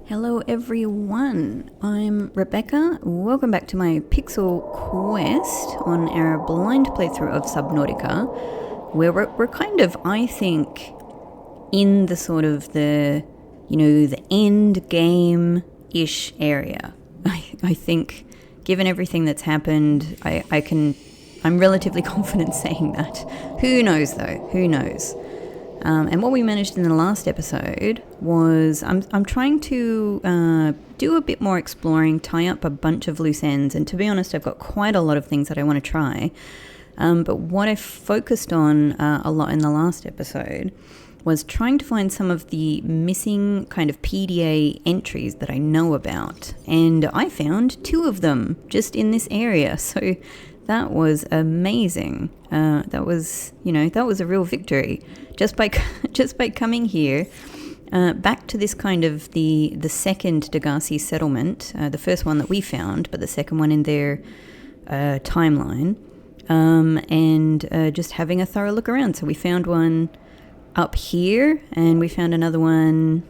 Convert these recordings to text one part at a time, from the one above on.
Hello everyone, I'm Rebecca. Welcome back to my Pixel quest on our blind playthrough of Subnautica, where we're kind of, I think, in the sort of the end game-ish area. I think, given everything that's happened, I'm relatively confident saying that. Who knows though, who knows? And what we managed in the last episode was I'm trying to do a bit more exploring, tie up a bunch of loose ends, and to be honest, I've got quite a lot of things that I want to try. But what I focused on a lot in the last episode was trying to find some of the missing kind of PDA entries that I know about. And I found 2 of them just in this area. So that was amazing. That was a real victory. Just by coming here, back to this kind of the second Degassi settlement, the first one that we found, but the second one in their timeline, and just having a thorough look around. So we found one up here, and we found another one,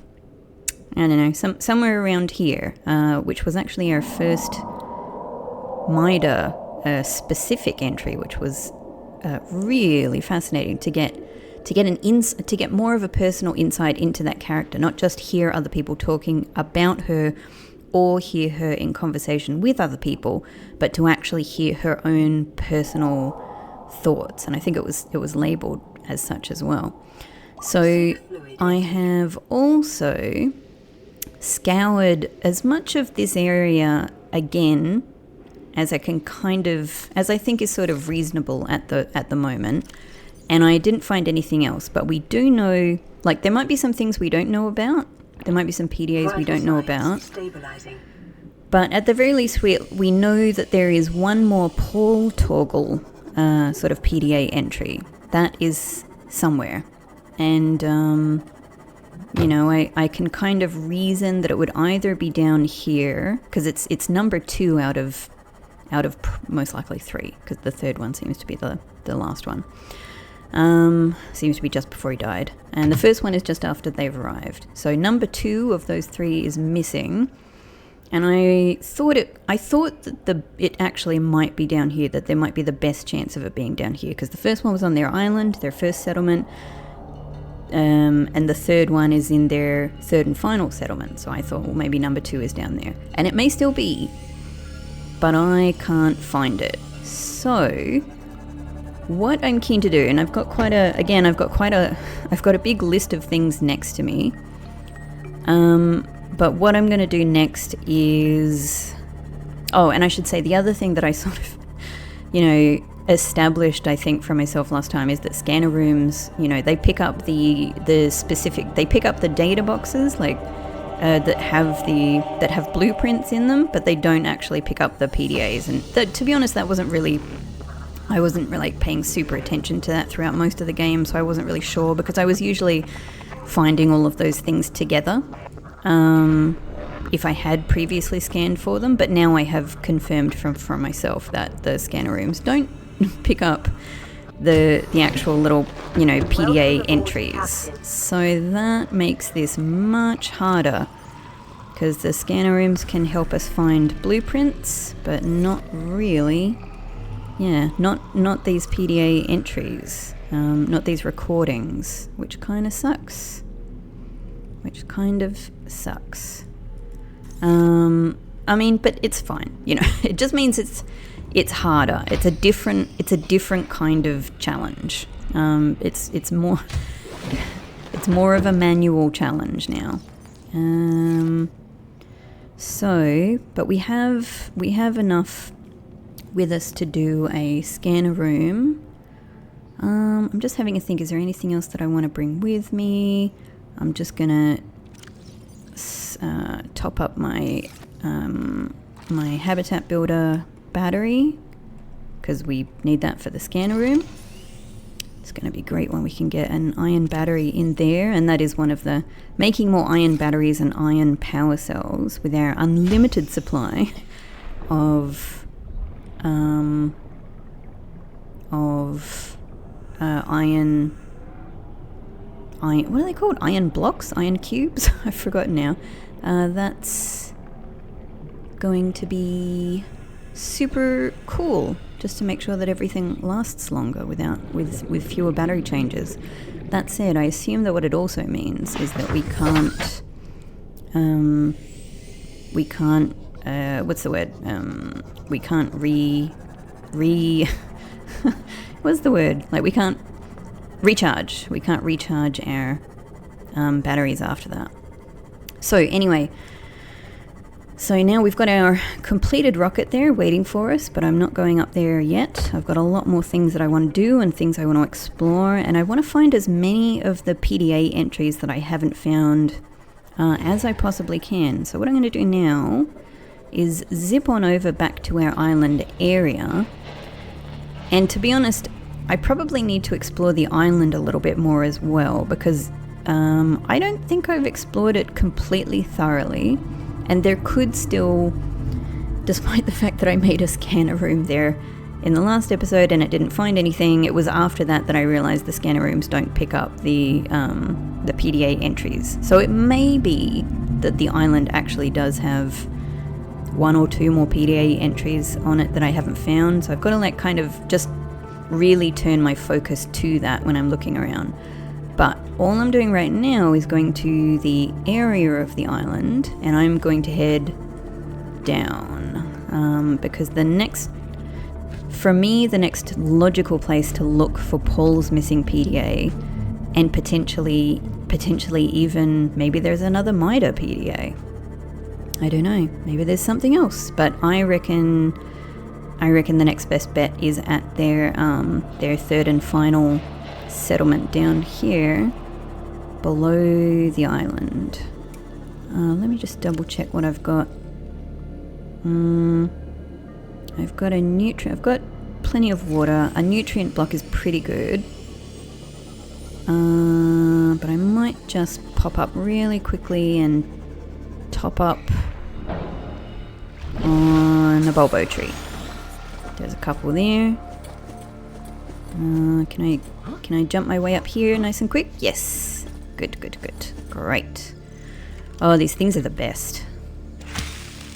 I don't know, somewhere around here, which was actually our first Maida specific entry, which was really fascinating to get more of a personal insight into that character, not just hear other people talking about her or hear her in conversation with other people, but to actually hear her own personal thoughts. And I think it was labeled as such as well. So I have also scoured as much of this area again as I can as I think is sort of reasonable at the moment. And I didn't find anything else, but we do know, like, there might be some things we don't know about. There might be some PDAs we don't know about. But at the very least, we know that there is one more Paul Torgal sort of PDA entry. That is somewhere. And, I can kind of reason that it would either be down here, because it's number 2 out of most likely 3, because the third one seems to be the last one. Seems to be just before he died, and the first one is just after they've arrived. So number 2 of those 3 is missing, and I thought that it actually might be down here, that there might be the best chance of it being down here, because the first one was on their island, their first settlement, and the third one is in their third and final settlement. So I thought, well, maybe number 2 is down there, and it may still be, but I can't find it. So what I'm keen to do, and I've got a big list of things next to me. But what I'm going to do next is, and I should say the other thing that I sort of, established, I think, for myself last time is that scanner rooms, they pick up the data boxes, like, that have blueprints in them, but they don't actually pick up the PDAs. And to be honest, I wasn't really paying super attention to that throughout most of the game, so I wasn't really sure, because I was usually finding all of those things together if I had previously scanned for them, but now I have confirmed from myself that the scanner rooms don't pick up the actual little, PDA entries. So that makes this much harder, because the scanner rooms can help us find blueprints, but not really. Yeah, not these PDA entries, not these recordings, which kind of sucks. But it's fine. It just means it's harder. It's a different kind of challenge. It's more of a manual challenge now. But we have enough with us to do a scanner room. I'm just having a think, is there anything else that I want to bring with me? I'm just gonna top up my my habitat builder battery, because we need that for the scanner room. It's going to be great when we can get an iron battery in there, and that is one of the making more iron batteries and iron power cells with our unlimited supply of iron iron, what are they called? Iron blocks? Iron cubes? I've forgotten now. That's going to be super cool, just to make sure that everything lasts longer with fewer battery changes. That said, I assume that what it also means is that we can't what's the word? We can't what's the word? Like, we can't recharge. We can't recharge our batteries after that. So anyway, so now we've got our completed rocket there waiting for us, but I'm not going up there yet. I've got a lot more things that I want to do and things I want to explore, and I want to find as many of the PDA entries that I haven't found as I possibly can. So what I'm going to do now is zip on over back to our island area, and to be honest, I probably need to explore the island a little bit more as well, because I don't think I've explored it completely thoroughly. And there could still, despite the fact that I made a scanner room there in the last episode and it didn't find anything, it was after that I realized the scanner rooms don't pick up the PDA entries. So it may be that the island actually does have 1 or 2 more PDA entries on it that I haven't found. So I've got to like kind of just really turn my focus to that when I'm looking around. But all I'm doing right now is going to the area of the island, and I'm going to head down, because the next logical place to look for Paul's missing PDA, and potentially even maybe there's another Maida PDA. I don't know. Maybe there's something else, but I reckon the next best bet is at their third and final settlement down here below the island. Let me just double check what I've got. I've got plenty of water. A nutrient block is pretty good. But I might just pop up really quickly and top up on a bulbo tree. There's a couple there. Can I jump my way up here nice and quick? Yes. Good. Great. Oh, these things are the best.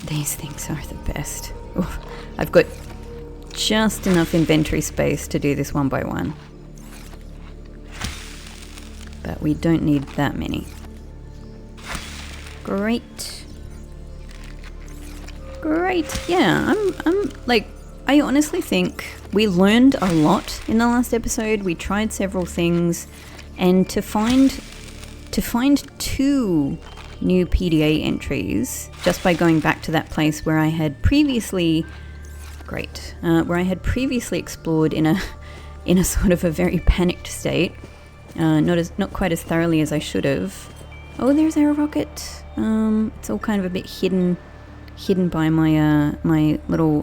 These things are the best. Oof. I've got just enough inventory space to do this one by one. But we don't need that many. Great. Yeah, I'm like, I honestly think we learned a lot in the last episode. We tried several things, and to find 2 new PDA entries just by going back to that place where I had previously explored in a sort of a very panicked state, not quite as thoroughly as I should have. Oh, there's our rocket. It's all kind of a bit hidden by my little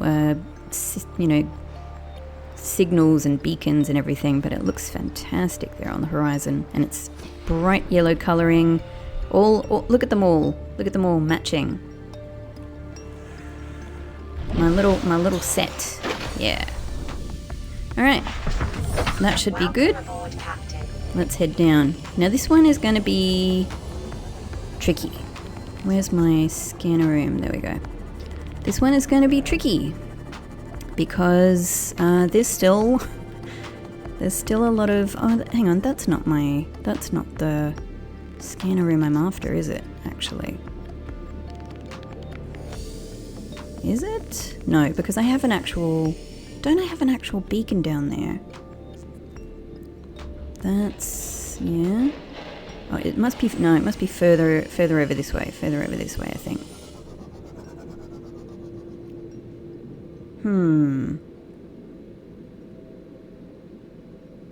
signals and beacons and everything, but it looks fantastic there on the horizon, and it's bright yellow coloring. Look at them all matching. My little set. Yeah. All right, that should be good. Let's head down. Now this one is going to be tricky. Where's my scanner room? There we go. This one is going to be tricky because there's still a lot of. Oh, hang on. That's not the scanner room I'm after, is it? Actually, is it? No, because I have an actual. Don't I have an actual beacon down there? That's, yeah. Oh, it must be, no, it must be further over this way. Further over this way, I think.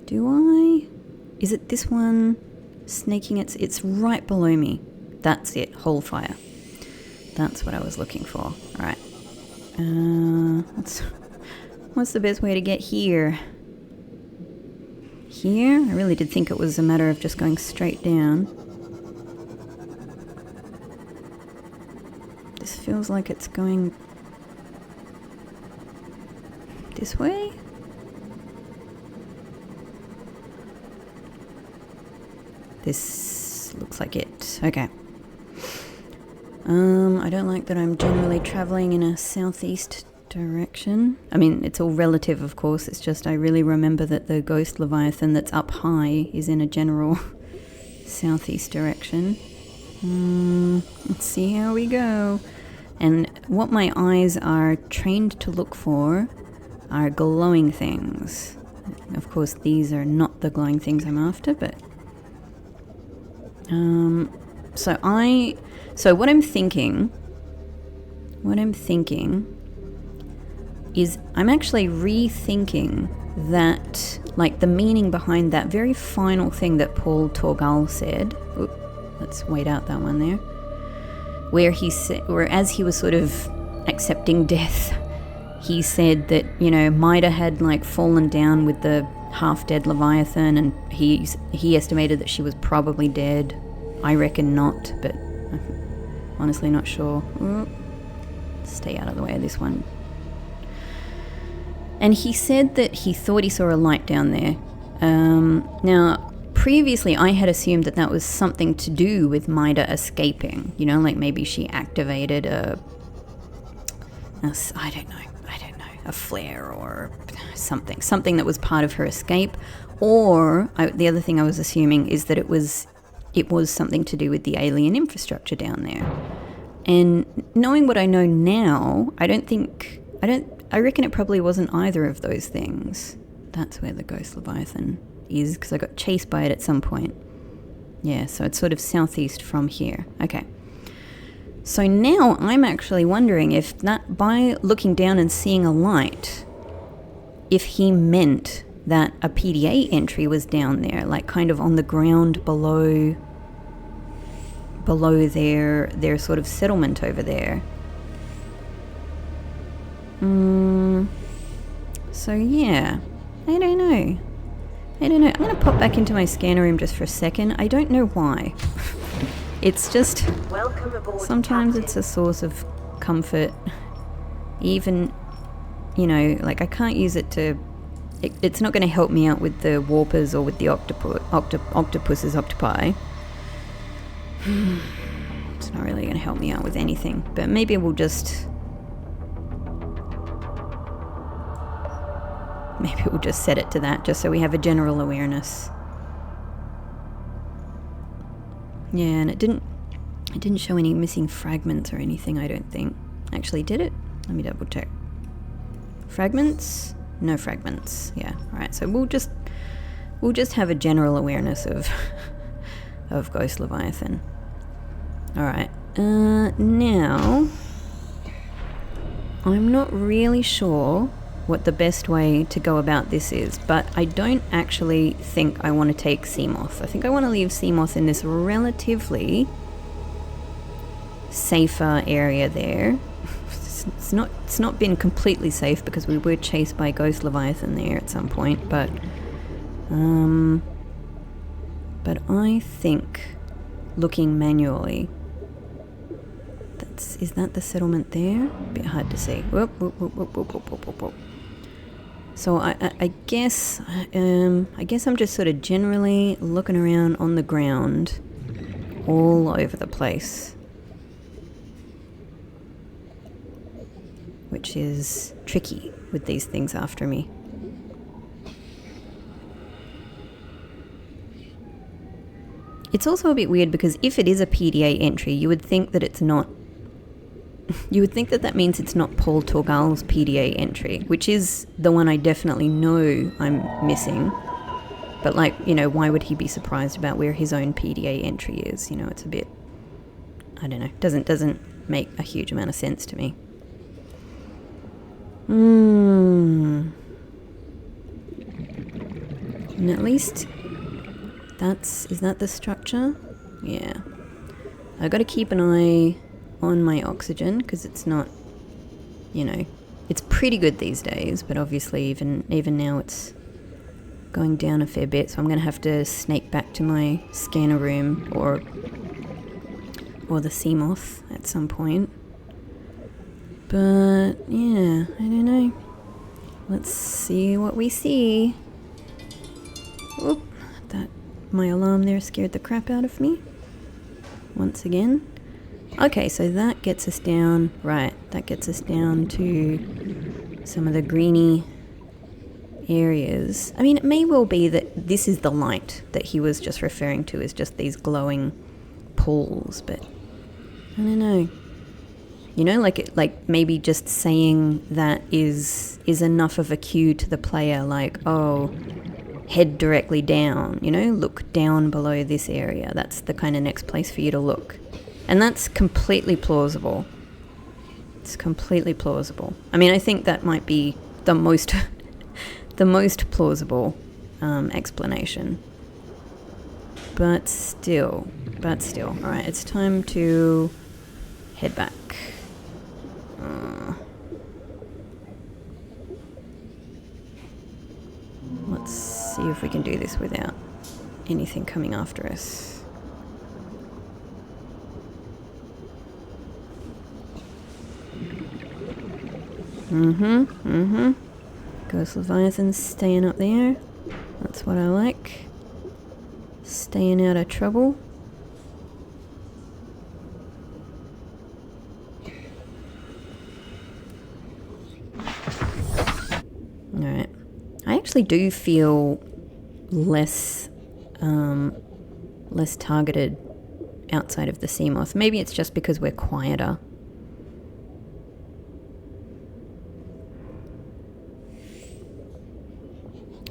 Do I? Is it this one? Sneaking, it's right below me. That's it, whole fire. That's what I was looking for. Alright. What's the best way to get here? Here? I really did think it was a matter of just going straight down. This feels like it's going this way? This looks like it. Okay. I don't like that I'm generally travelling in a southeast direction. I mean, it's all relative, of course. It's just I really remember that the ghost leviathan that's up high is in a general southeast direction. Let's see how we go. And what my eyes are trained to look for are glowing things. Of course, these are not the glowing things I'm after, but... So what I'm thinking is I'm actually rethinking that, like the meaning behind that very final thing that Paul Torgal said. Oop, let's wait out that one there. Where he said, or as he was sort of accepting death, he said that, you know, Maida had like fallen down with the half-dead Leviathan, and he estimated that she was probably dead. I reckon not, but I'm honestly not sure. Ooh, stay out of the way of this one. And he said that he thought he saw a light down there. Now, previously I had assumed that that was something to do with Maida escaping. You know, like maybe she activated a flare or something that was part of her escape. Or the other thing I was assuming is that it was something to do with the alien infrastructure down there. And knowing what I know now, I reckon it probably wasn't either of those things. That's where the ghost Leviathan is, because I got chased by it at some point. Yeah, so it's sort of southeast from here. Okay. So now I'm actually wondering if that, by looking down and seeing a light, if he meant that a PDA entry was down there, like kind of on the ground below their sort of settlement over there. So yeah, I don't know. I'm going to pop back into my scanner room just for a second. I don't know why. It's just, sometimes it's a source of comfort. Even, you know, like I can't use it to, it's not going to help me out with the warpers or with the octopuses, octopi. It's not really going to help me out with anything. But maybe we'll just set it to that, just so we have a general awareness. Yeah, and it didn't show any missing fragments or anything, I don't think. Actually, did it? Let me double check. Fragments? No fragments. Yeah. All right. So we'll just have a general awareness of Ghost Leviathan. All right. Now I'm not really sure what the best way to go about this is, but I don't actually think I want to take Seamoth. I think I want to leave Seamoth in this relatively safer area there. It's not been completely safe because we were chased by Ghost Leviathan there at some point, but I think looking manually, is that the settlement there? A bit hard to see. Whoop, whoop, whoop, whoop, whoop, whoop, whoop, whoop. So I guess I'm just sort of generally looking around on the ground all over the place, which is tricky with these things after me. It's also a bit weird because if it is a PDA entry, you would think that it's not. You would think that that means it's not Paul Torgal's PDA entry, which is the one I definitely know I'm missing. But like, you know, why would he be surprised about where his own PDA entry is? You know, it's a bit, I don't know, doesn't make a huge amount of sense to me. And at least is that the structure? Yeah. I got to keep an eye on my oxygen because it's not, you know, it's pretty good these days, but obviously even now it's going down a fair bit, so I'm going to have to snake back to my scanner room or the Seamoth at some point. But yeah, I don't know. Let's see what we see. Oop, that My alarm there scared the crap out of me. Once again. Okay, so that gets us down, right, that gets us down to some of the greeny areas. I mean, it may well be that this is the light that he was just referring to as just these glowing pools, but I don't know. You know, like maybe just saying that is enough of a cue to the player, like, oh, head directly down, you know, look down below this area. That's the kind of next place for you to look. And that's completely plausible. It's completely plausible. I mean, I think that might be the most the most plausible explanation. But still. All right, it's time to head back. Let's see if we can do this without anything coming after us. Ghost Leviathan's staying up there. That's what I like. Staying out of trouble. Alright. I actually do feel less targeted outside of the Seamoth. Maybe it's just because we're quieter.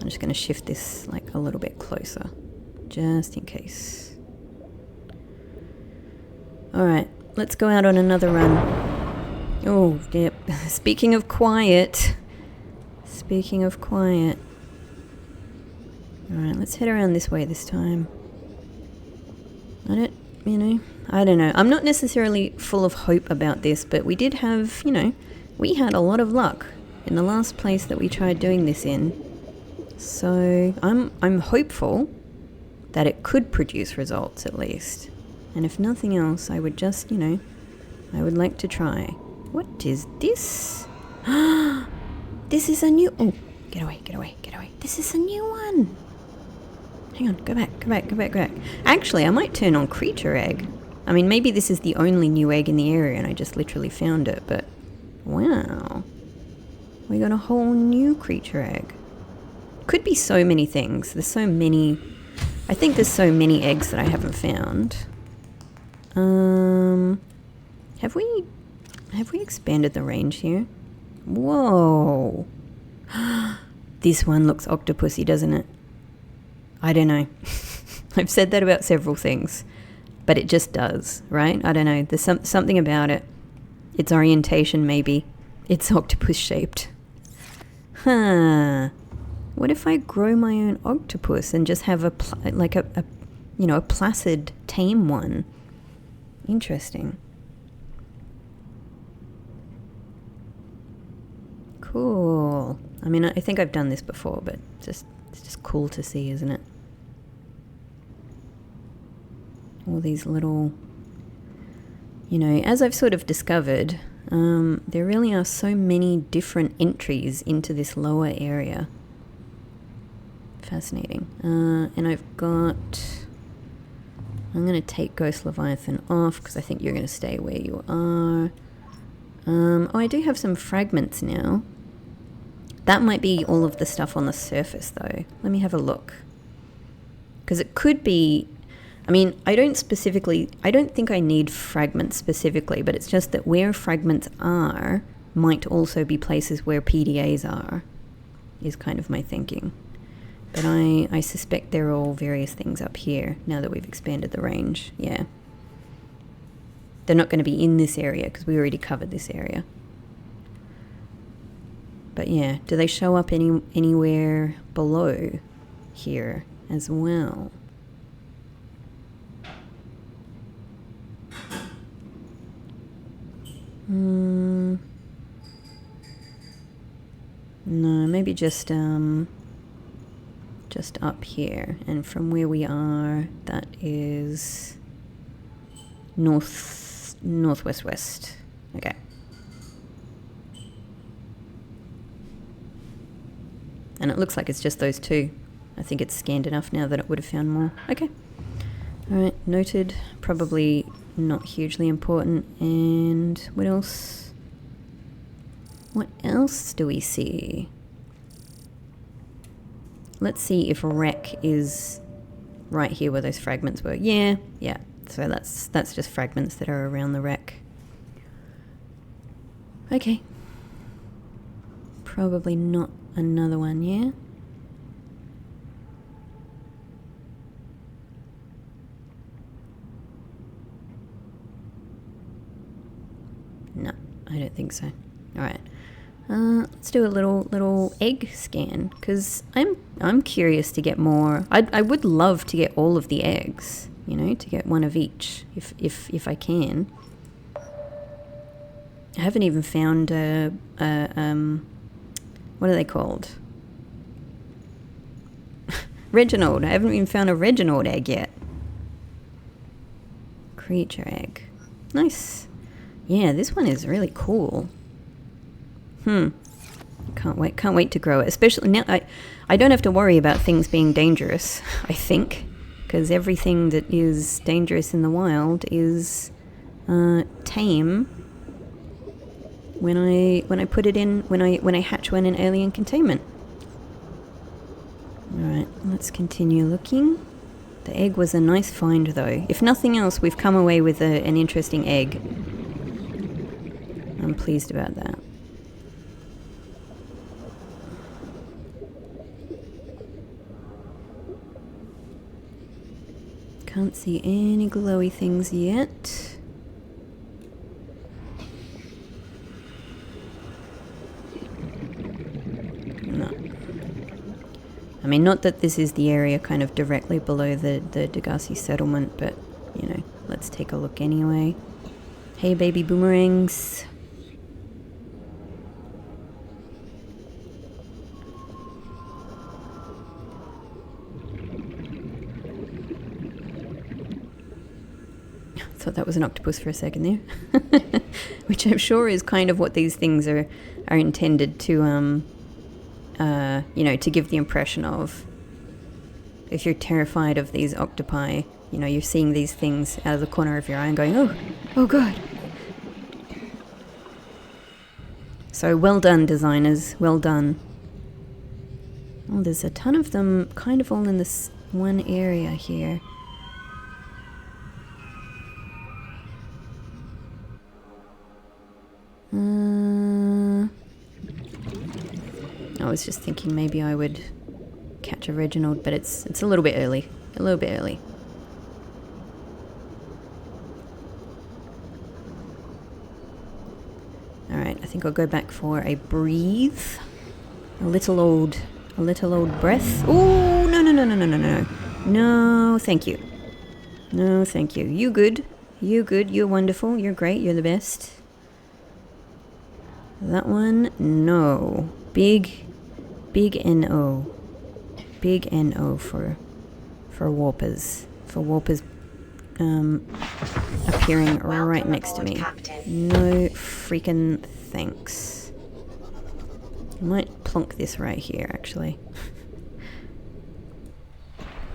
I'm just going to shift this like a little bit closer, just in case. Alright, let's go out on another run. Oh, yep. Speaking of quiet. Alright, let's head around this way this time. I don't know. I'm not necessarily full of hope about this, but we did have, we had a lot of luck in the last place that we tried doing this in. So I'm hopeful that it could produce results at least. And if nothing else, I would just, I would like to try. What is this? This is a new... Oh, get away. This is a new one. Hang on, go back. Actually, I might turn on creature egg. I mean, maybe this is the only new egg in the area and I just literally found it, but... Wow. We got a whole new creature egg. Could be so many things. There's so many... I think there's so many eggs that I haven't found. Have we expanded the range here? Whoa. This one looks octopusy, doesn't it? I don't know. I've said that about several things, but it just does, right? I don't know. There's something about it. Its orientation, maybe. It's octopus shaped. Huh. What if I grow my own octopus and just have a placid, tame one? Interesting. Cool. I mean, I think I've done this before, but it's just cool to see, isn't it? All these little, as I've sort of discovered, there really are so many different entries into this lower area. Fascinating. And I'm going to take Ghost Leviathan off because I think you're going to stay where you are. Oh, I do have some fragments now. That might be all of the stuff on the surface, though. Let me have a look. Because it could be... I mean, I don't think I need fragments specifically, but it's just that where fragments are might also be places where PDAs are, is kind of my thinking. But I suspect they're all various things up here, now that we've expanded the range. Yeah. They're not going to be in this area, because we already covered this area. But yeah, do they show up anywhere below here as well? No, maybe just up here. And from where we are, that is northwest. Okay. And it looks like it's just those two. I think it's scanned enough now that it would have found more. Okay. Alright, noted. Probably not hugely important. And what else? What else do we see? Let's see if wreck is right here where those fragments were. Yeah. So that's just fragments that are around the wreck. Okay. Probably not another one, yeah? No, I don't think so. Alright. Let's do a little egg scan, because I'm curious to get more. I would love to get all of the eggs, you know, to get one of each if I can. I haven't even found what are they called? Reginald. I haven't even found a Reginald egg yet. Creature egg. Nice. Yeah, this one is really cool. Can't wait to grow it. Especially now, I don't have to worry about things being dangerous, I think. Because everything that is dangerous in the wild is tame when I put it in, when I hatch one in alien containment. Alright, let's continue looking. The egg was a nice find though. If nothing else, we've come away with an interesting egg. I'm pleased about that. Can't see any glowy things yet. No. I mean, not that this is the area kind of directly below the Degassi settlement, but, you know, let's take a look anyway. Hey, baby boomerangs. Thought that was an octopus for a second there. Which I'm sure is kind of what these things are intended to, you know, to give the impression of. If you're terrified of these octopi, you know, you're seeing these things out of the corner of your eye and going, oh God. So well done, designers, well done. Oh, there's a ton of them kind of all in this one area here. I was just thinking maybe I would catch a Reginald, but it's a little bit early. A little bit early. Alright, I think I'll go back for a breathe. A little old breath. Oh, no. No, thank you. No, thank you. You good. You're wonderful. You're great. You're the best. That one, no. Big NO. Big NO for warpers. For warpers appearing right next to me. No freaking thanks. I might plonk this right here, actually.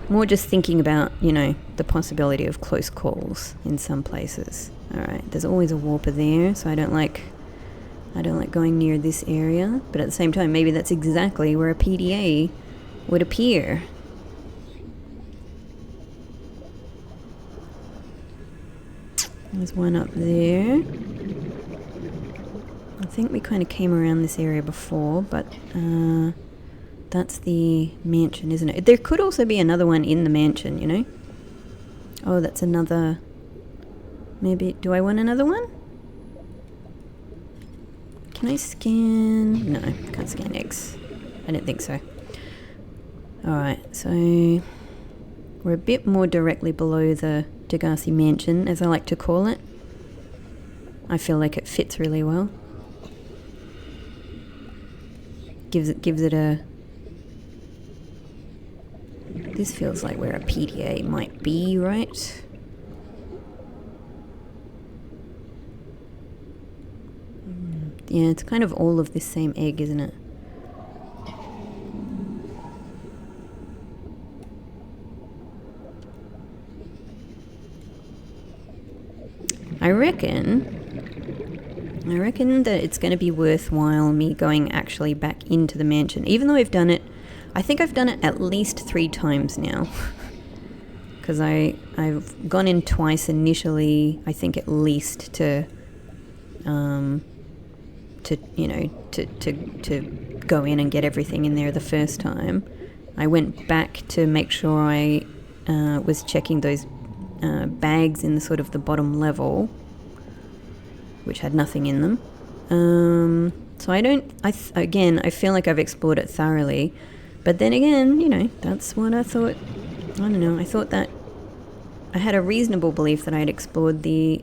More just thinking about, you know, the possibility of close calls in some places. Alright, there's always a warper there, so I don't like going near this area, but at the same time, maybe that's exactly where a PDA would appear. There's one up there. I think we kind of came around this area before, but that's the mansion, isn't it? There could also be another one in the mansion, you know? Oh, that's another... Maybe... Do I want another one? Can I scan? No, can't scan eggs. I don't think so. Alright, so we're a bit more directly below the Degassi mansion, as I like to call it. I feel like it fits really well. Gives it a... This feels like where a PDA might be, right? Yeah, it's kind of all of this same egg, isn't it? I reckon that it's going to be worthwhile me going actually back into the mansion, even though I've done it. I think I've done it at least 3 times now, because I've gone in twice initially. I think at least to go in and get everything in there the first time. I went back to make sure I was checking those bags in the sort of the bottom level, which had nothing in them. So I feel like I've explored it thoroughly, but then again, you know, that's what I thought. I don't know. I thought that I had a reasonable belief that I had explored the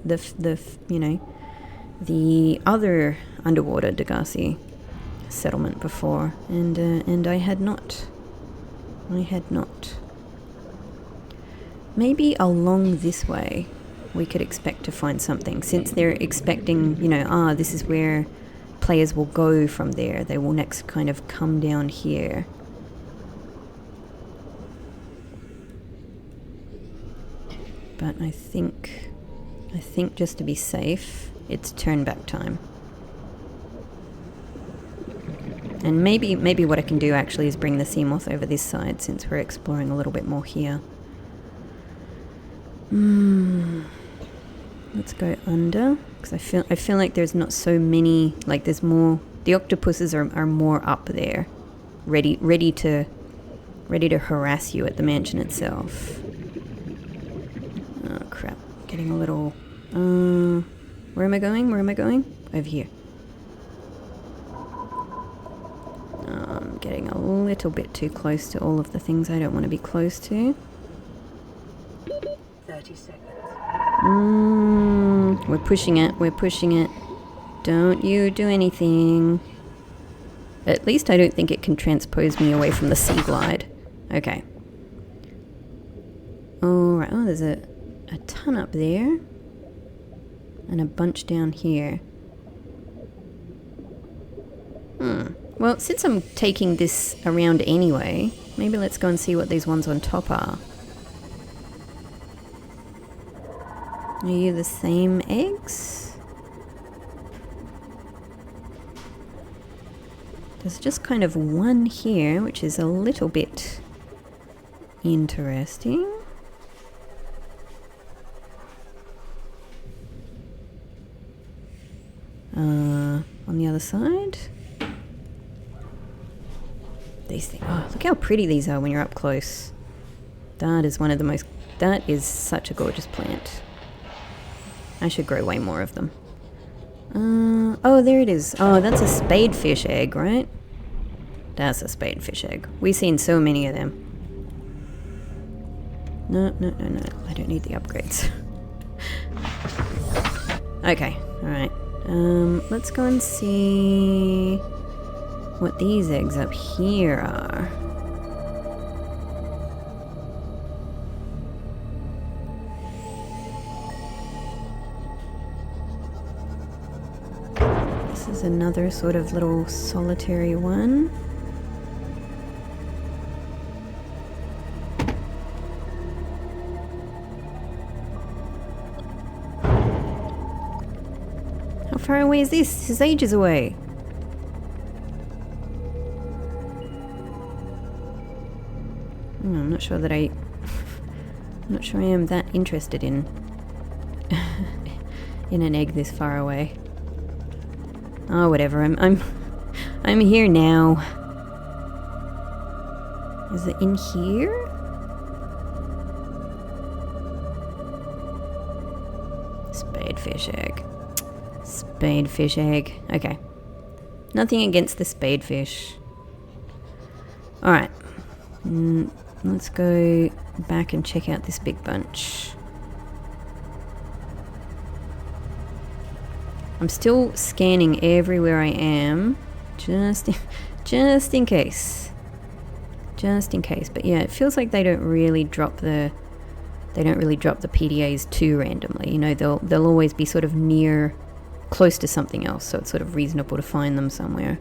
other underwater Degassi settlement before, and I had not. Maybe along this way we could expect to find something, since they're expecting, you know, this is where players will go from there. They will next kind of come down here. But I think just to be safe, it's turn back time. And maybe what I can do actually is bring the sea moth over this side, since we're exploring a little bit more here. Let's go under, because I feel like there's not so many, like there's more. The octopuses are more up there, ready to harass you at the mansion itself. Oh crap! Getting a little. Where am I going? Over here. I'm getting a little bit too close to all of the things I don't want to be close to. 30 seconds. We're pushing it. Don't you do anything. At least I don't think it can transpose me away from the sea glide. Okay. Alright, there's a ton up there. And a bunch down here. Well, since I'm taking this around anyway, maybe let's go and see what these ones on top are. Are you the same eggs? There's just kind of one here, which is a little bit interesting. On the other side. These things. Oh, look how pretty these are when you're up close. That is such a gorgeous plant. I should grow way more of them. Oh, there it is. Oh, that's a spadefish egg, right? That's a spadefish egg. We've seen so many of them. No. I don't need the upgrades. Okay, alright. Let's go and see what these eggs up here are. This is another sort of little solitary one. How far away is this? This is ages away. I'm not sure I am that interested in in an egg this far away. Oh, whatever. I'm here now. Is it in here? Spadefish egg. Spadefish egg. Okay. Nothing against the spadefish. Alright. Let's go back and check out this big bunch. I'm still scanning everywhere I am, just in case. Just in case. But yeah, it feels like they don't really drop the PDAs too randomly. You know, they'll always be sort of close to something else, so it's sort of reasonable to find them somewhere.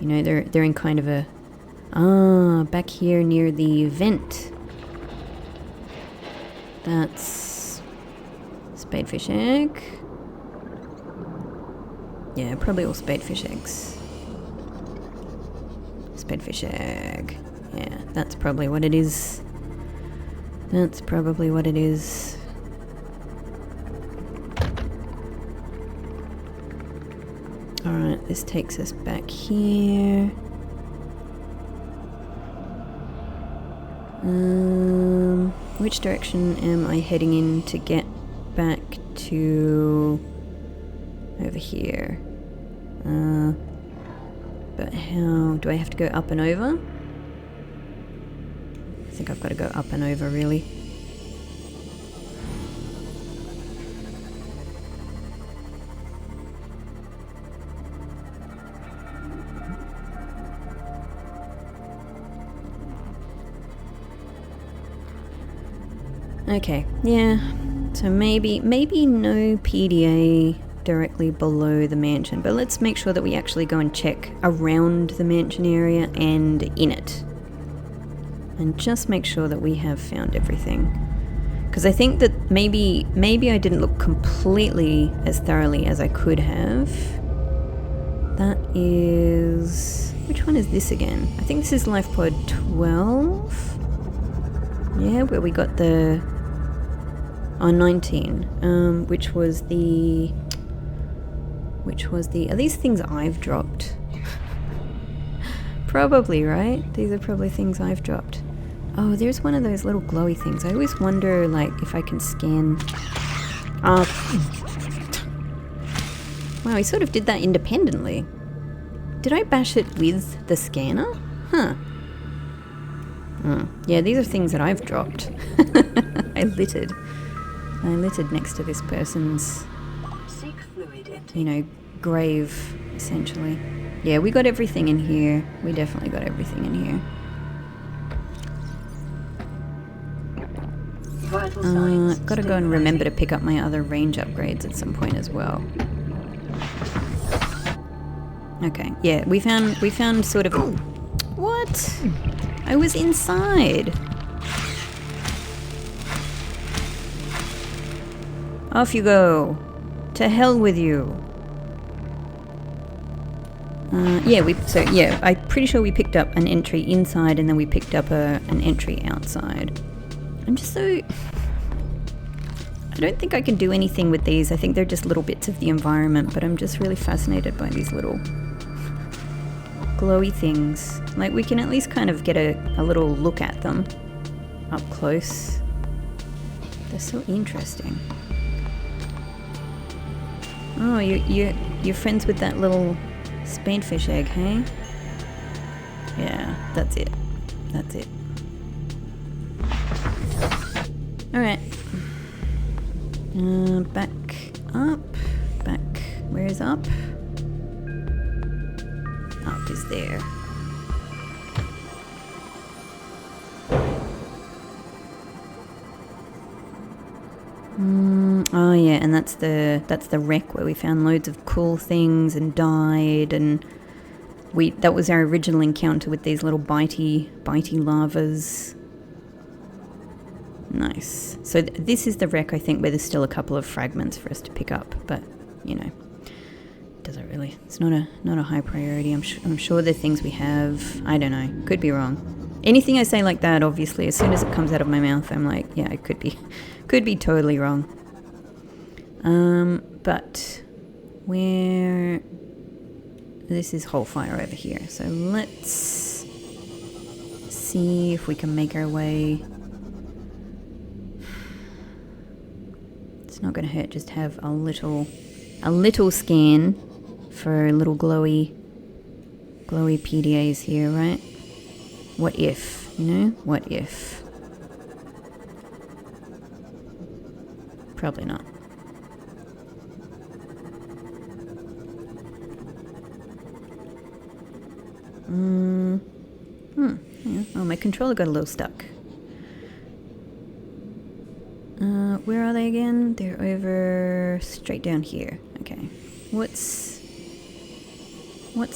You know, they're in kind of a back here near the vent. That's spadefish egg. Yeah, probably all spadefish eggs. Spadefish egg. Yeah, that's probably what it is. That's probably what it is. Alright, this takes us back here. Which direction am I heading in to get back to over here? But how do I have to go up and over? I think I've got to go up and over, really. Okay, yeah. So maybe no PDA directly below the mansion, but let's make sure that we actually go and check around the mansion area and in it. And just make sure that we have found everything. Because I think that maybe I didn't look completely as thoroughly as I could have. That is... which one is this again? I think this is Life Pod 12. Yeah, where we got the... oh, 19. Which was the... are these things I've dropped? Probably, right? These are probably things I've dropped. Oh, there's one of those little glowy things. I always wonder, like, if I can scan... oh. Wow, he sort of did that independently. Did I bash it with the scanner? Huh. Oh, yeah, these are things that I've dropped. I littered next to this person's, you know, grave, essentially. Yeah, we got everything in here. We definitely got everything in here. Gotta go and remember to pick up my other range upgrades at some point as well. Okay, yeah, we found sort of... what? I was inside. Off you go. To hell with you. I'm pretty sure we picked up an entry inside and then we picked up an entry outside. I'm just so... I don't think I can do anything with these. I think they're just little bits of the environment, but I'm just really fascinated by these little glowy things. Like, we can at least kind of get a little look at them up close. They're so interesting. Oh, you're friends with that little spadefish egg, hey? Yeah, that's it. That's it. Alright. Back up. Back. Where is up? Up is there. Oh yeah, and that's the wreck where we found loads of cool things and died, and that was our original encounter with these little bitey lavas. Nice. So this is the wreck, I think, where there's still a couple of fragments for us to pick up, but you know, doesn't really. It's not a high priority. I'm sure they're things we have. I don't know. Could be wrong. Anything I say like that, obviously, as soon as it comes out of my mouth, I'm like, yeah, it could be totally wrong. But where... this is whole fire over here. So let's see if we can make our way. It's not going to hurt just to have a little scan for little glowy PDAs here, right? What if, you know? What if? Probably not. Yeah. Oh, my controller got a little stuck. Where are they again? They're over straight down here. Okay. What's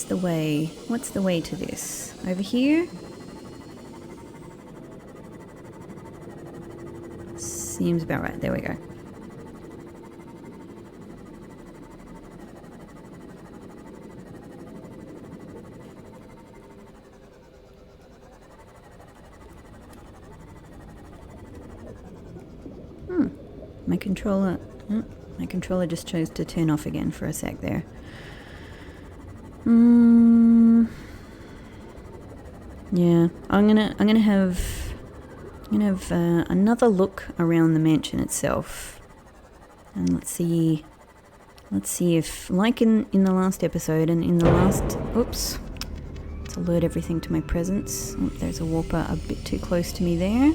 the way? What's the way to this? Over here? seems about right. There we go. My controller just chose to turn off again for a sec there. Yeah, I'm gonna have another look around the mansion itself, and let's see if, like in the last episode and in the last, oops, let's alert everything to my presence. Oh, there's a warper a bit too close to me there.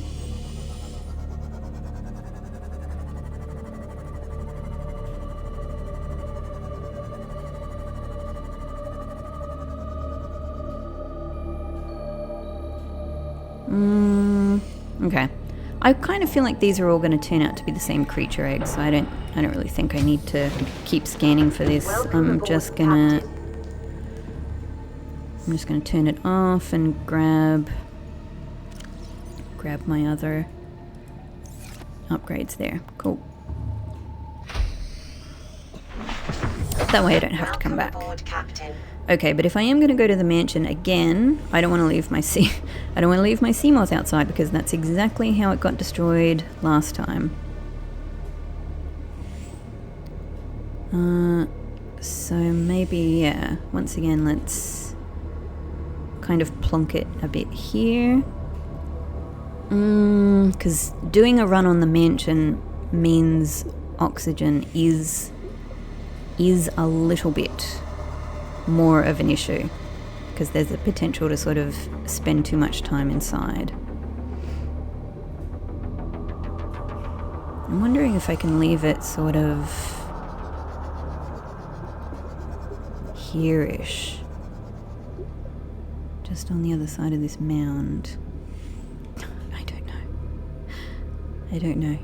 Okay. I kind of feel like these are all going to turn out to be the same creature eggs, so I don't really think I need to keep scanning for this. I'm just gonna turn it off and grab my other upgrades there. Cool. That way I don't have to come back. Okay, but if I am going to go to the mansion again, I don't want to leave my Seamoth outside, because that's exactly how it got destroyed last time. So maybe, yeah, once again, let's kind of plonk it a bit here. Because doing a run on the mansion means oxygen is a little bit more of an issue, because there's a potential to sort of spend too much time inside. I'm wondering if I can leave it sort of here-ish, just on the other side of this mound. I don't know.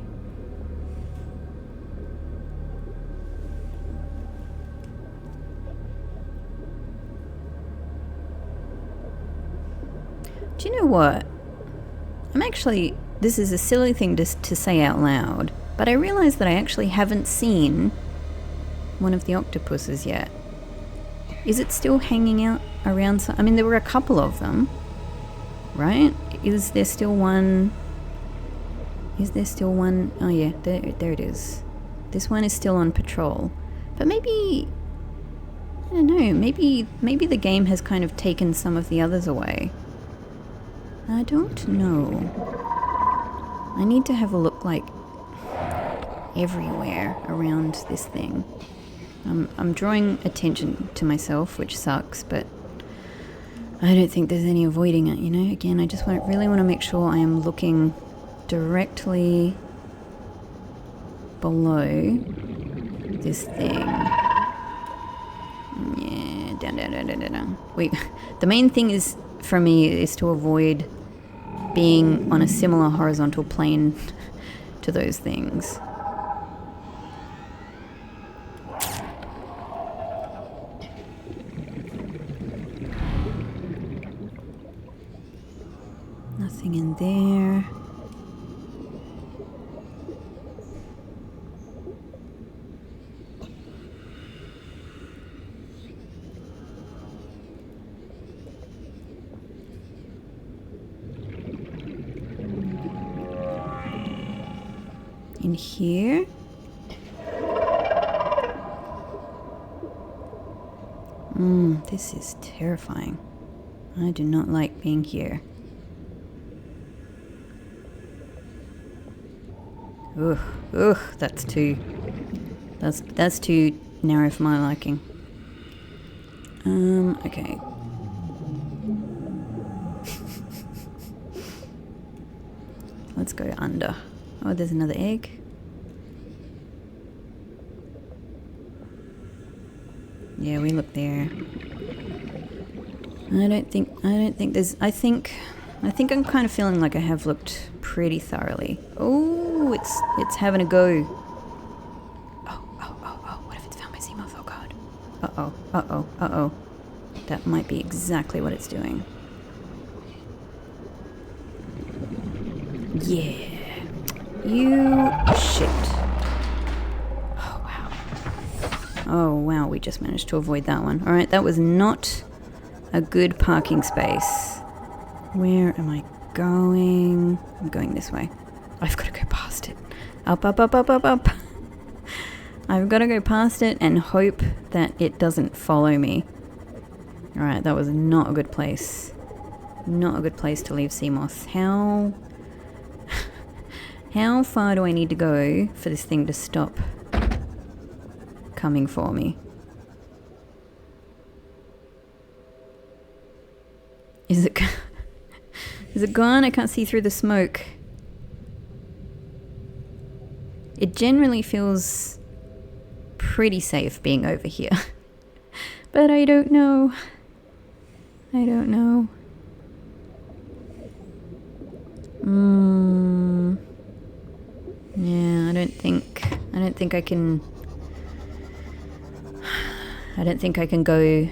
Do you know what? This is a silly thing to say out loud, but I realize that I actually haven't seen one of the octopuses yet. Is it still hanging out around? I mean, there were a couple of them, right? Is there still one? Oh yeah, there it is. This one is still on patrol. But maybe, I don't know, maybe the game has kind of taken some of the others away. I don't know. I need to have a look, like, everywhere around this thing. I'm drawing attention to myself, which sucks, but I don't think there's any avoiding it, you know? Again, I just really want to make sure I am looking directly below this thing. Yeah, down. Wait, the main thing is, for me, is to avoid being on a similar horizontal plane to those things. Nothing in there. In here. This is terrifying. I do not like being here. Ugh, that's too narrow for my liking. Okay. Let's go under. Oh, there's another egg. Yeah, we look there. I don't think there's, I think I'm kind of feeling like I have looked pretty thoroughly. Oh, it's having a go. Oh, what if it's found my Seamoth? Oh god. Uh-oh. That might be exactly what it's doing. Yeah. You shit. Oh, wow. Oh, wow, we just managed to avoid that one. Alright, that was not a good parking space. Where am I going? I'm going this way. I've got to go past it. Up, up, up, up, up, up. I've got to go past it and hope that it doesn't follow me. Alright, that was not a good place. Not a good place to leave Seamoss. How far do I need to go for this thing to stop coming for me? Is it gone? I can't see through the smoke. It generally feels pretty safe being over here. But I don't know. I don't know. Yeah, I don't think I can go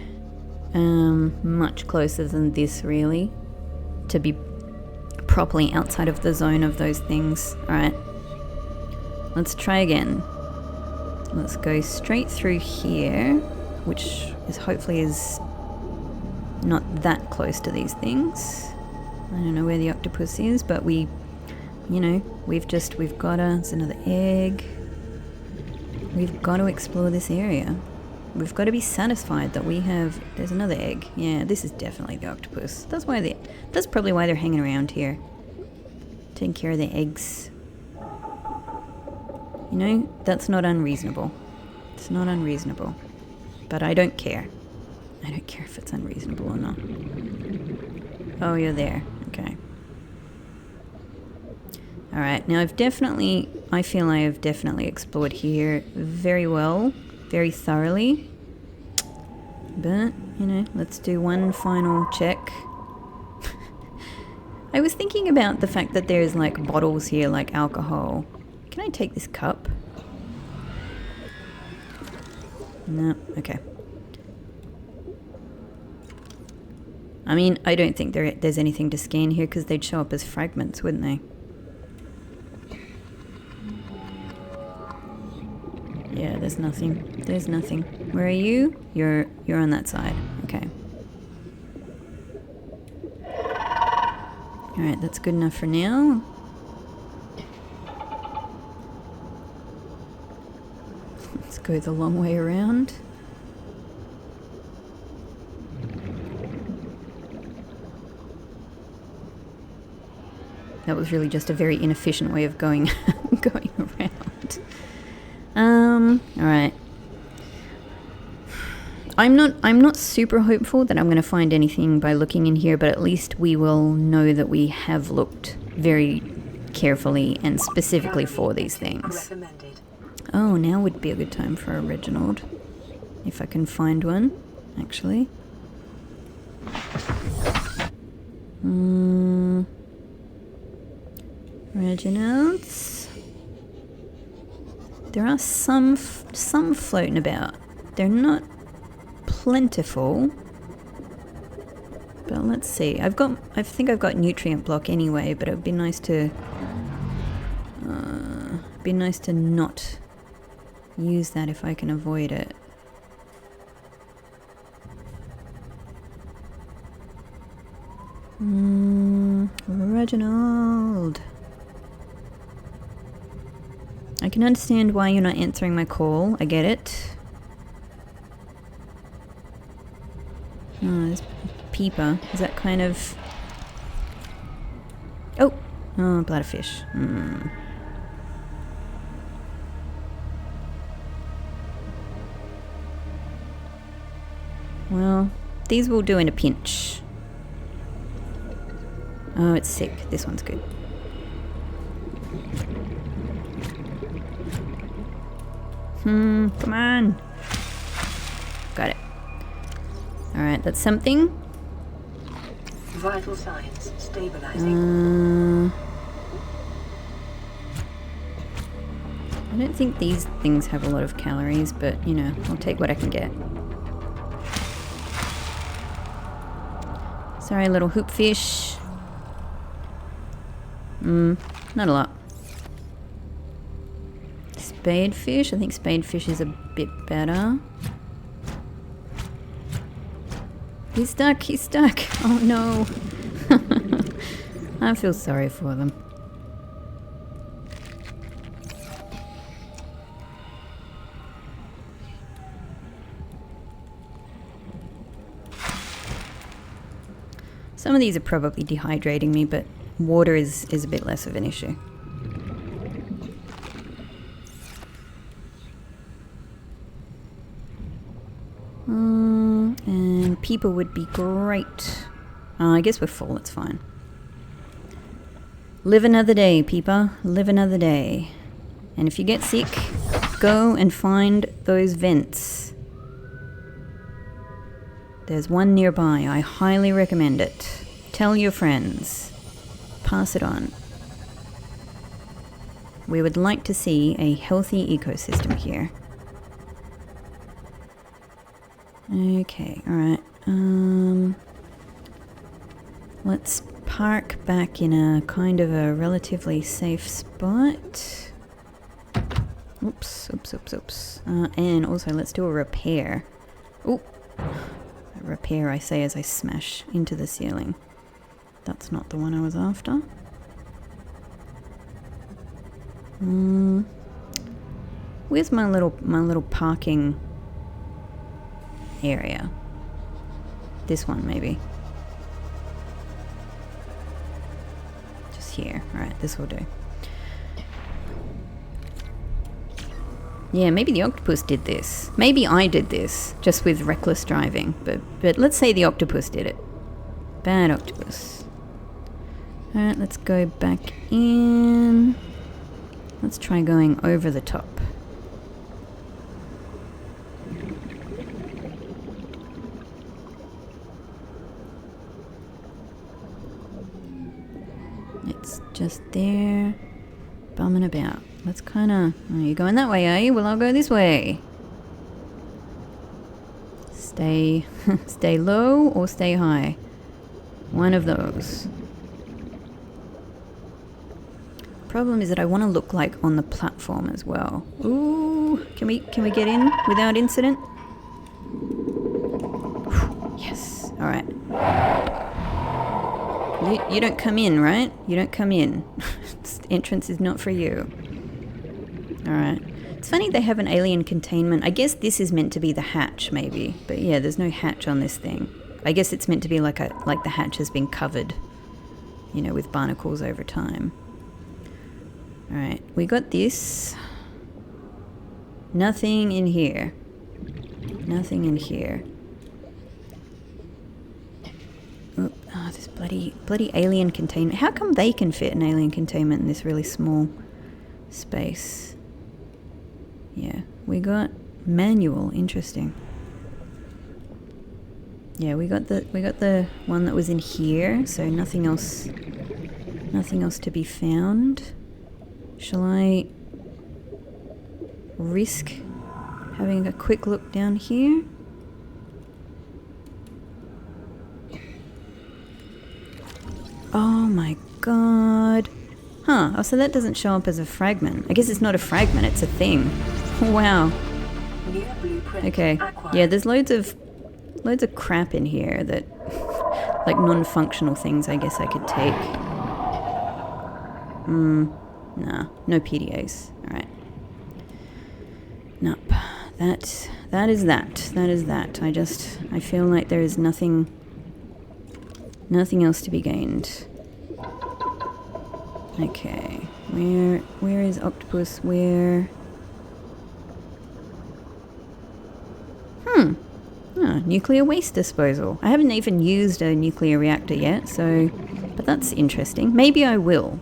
much closer than this, really, to be properly outside of the zone of those things. Alright, let's try again. Let's go straight through here, which is hopefully is not that close to these things. I don't know where the octopus is, but we've got there's another egg. We've got to explore this area. We've got to be satisfied that there's another egg. Yeah, this is definitely the octopus. That's probably why they're hanging around here. Taking care of the eggs. You know, that's not unreasonable. It's not unreasonable. But I don't care. I don't care if it's unreasonable or not. Oh, you're there. Okay. Alright, now I feel I have definitely explored here very well, very thoroughly. But, let's do one final check. I was thinking about the fact that there's like bottles here, like alcohol. Can I take this cup? No, okay. I mean, I don't think there's anything to scan here because they'd show up as fragments, wouldn't they? Yeah, there's nothing. There's nothing. Where are you? You're on that side. Okay. Alright, that's good enough for now. Let's go the long way around. That was really just a very inefficient way of going around. Alright. I'm not super hopeful that I'm going to find anything by looking in here, but at least we will know that we have looked very carefully and specifically for these things. Oh, now would be a good time for a Reginald. If I can find one, actually. Reginalds. There are some floating about. They're not plentiful. But let's see. I think I've got nutrient block anyway, but it would be nice to not use that if I can avoid it. Reginald. I can understand why you're not answering my call. I get it. Oh, this peeper. Is that kind of... Oh! Oh, bladderfish. Well, these will do in a pinch. Oh, it's sick. This one's good. Come on. Got it. Alright, that's something. Vital signs stabilizing. I don't think these things have a lot of calories, but, I'll take what I can get. Sorry, little hoop fish. Not a lot. spadefish. I think spadefish is a bit better. He's stuck, he's stuck. Oh no. I feel sorry for them. Some of these are probably dehydrating me, but water is a bit less of an issue. And people would be great. I guess we're full, it's fine. Live another day, people. Live another day. And if you get sick, go and find those vents. There's one nearby. I highly recommend it. Tell your friends. Pass it on. We would like to see a healthy ecosystem here. Okay, alright. Let's park back in a kind of a relatively safe spot. Oops. And also let's do a repair. Oh, a repair I say as I smash into the ceiling. That's not the one I was after. Where's my little parking area? This one maybe. Just here. Alright, this will do. Yeah, maybe the octopus did this. Maybe I did this, just with reckless driving. But let's say the octopus did it. Bad octopus. Alright, let's go back in. Let's try going over the top. It's just there, bumming about. Let's kind of... Oh, you're going that way, are you? Well, I'll go this way. Stay... stay low or stay high. One of those. Problem is that I want to look like on the platform as well. Ooh, can we get in without incident? Yes. All right. You don't come in, right? You don't come in. This entrance is not for you. All right. It's funny they have an alien containment. I guess this is meant to be the hatch, maybe. But yeah, there's no hatch on this thing. I guess it's meant to be like the hatch has been covered, you know, with barnacles over time. All right, we got this. Nothing in here. Nothing in here. Oh, this bloody alien containment. How come they can fit an alien containment in this really small space? Yeah, we got manual. Interesting. Yeah, we got the one that was in here, so nothing else to be found. Shall I risk having a quick look down here? Oh my god. Huh, oh, so that doesn't show up as a fragment. I guess it's not a fragment, it's a thing. Wow. Okay, yeah, there's loads of crap in here that, like non-functional things I guess I could take. Nah, no PDAs. Alright. Nope. That is that. I feel like there is nothing else to be gained. Okay. Where is octopus? Where? Oh, nuclear waste disposal. I haven't even used a nuclear reactor yet, but that's interesting. Maybe I will,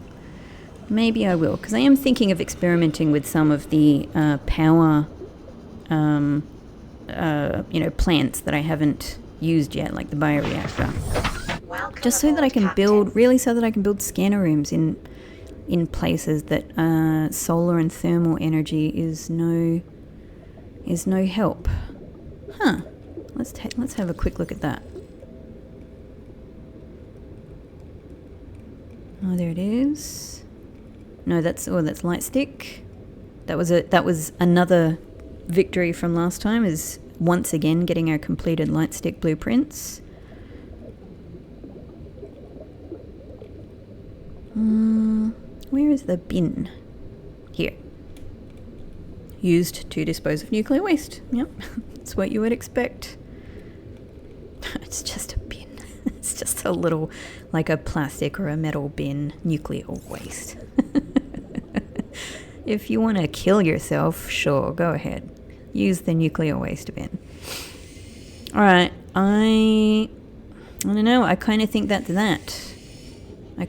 because I am thinking of experimenting with some of the power, plants that I haven't used yet, like the bioreactor. Just so that I can build scanner rooms in places that solar and thermal energy is no help. Huh. Let's have a quick look at that. Oh, there it is. No, that's light stick. That was another victory from last time, is once again getting our completed lightstick blueprints. Where is the bin? Here. Used to dispose of nuclear waste. Yep, that's what you would expect. It's just a bin. It's just a little, like a plastic or a metal bin, nuclear waste. If you want to kill yourself, sure, go ahead. Use the nuclear waste bin. Alright, I don't know, I kind of think that's that. I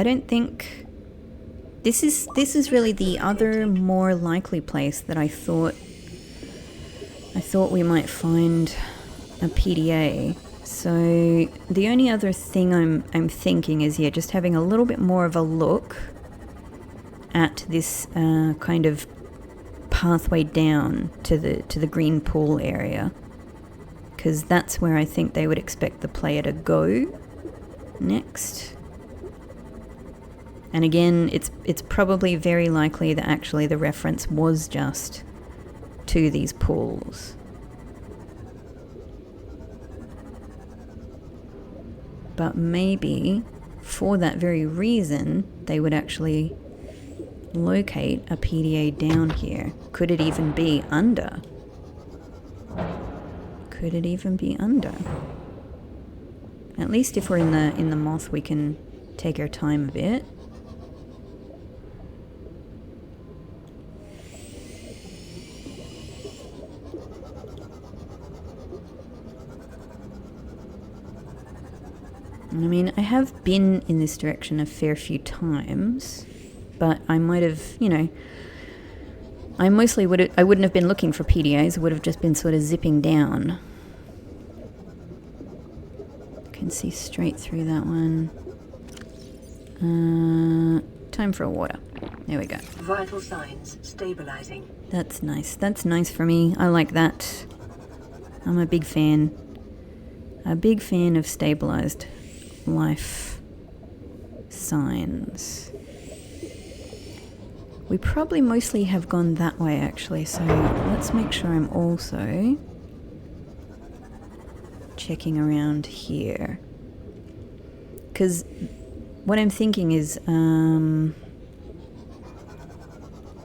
don't think... This is really the other more likely place that I thought we might find a PDA. So the only other thing I'm thinking is, yeah, just having a little bit more of a look at this kind of pathway down to the green pool area, because that's where I think they would expect the player to go next. And again, it's probably very likely that actually the reference was just to these pools. But maybe for that very reason, they would actually locate a PDA down here. Could it even be under? Could it even be under? At least if we're in the moth, we can take our time a bit. I mean, I have been in this direction a fair few times, but I might have, I wouldn't have been looking for PDAs, I would have just been sort of zipping down. Can see straight through that one. Time for a water. There we go. Vital signs stabilizing. That's nice. That's nice for me. I like that. I'm a big fan. A big fan of stabilized life signs. We probably mostly have gone that way actually, so let's make sure I'm also checking around here. Because what I'm thinking is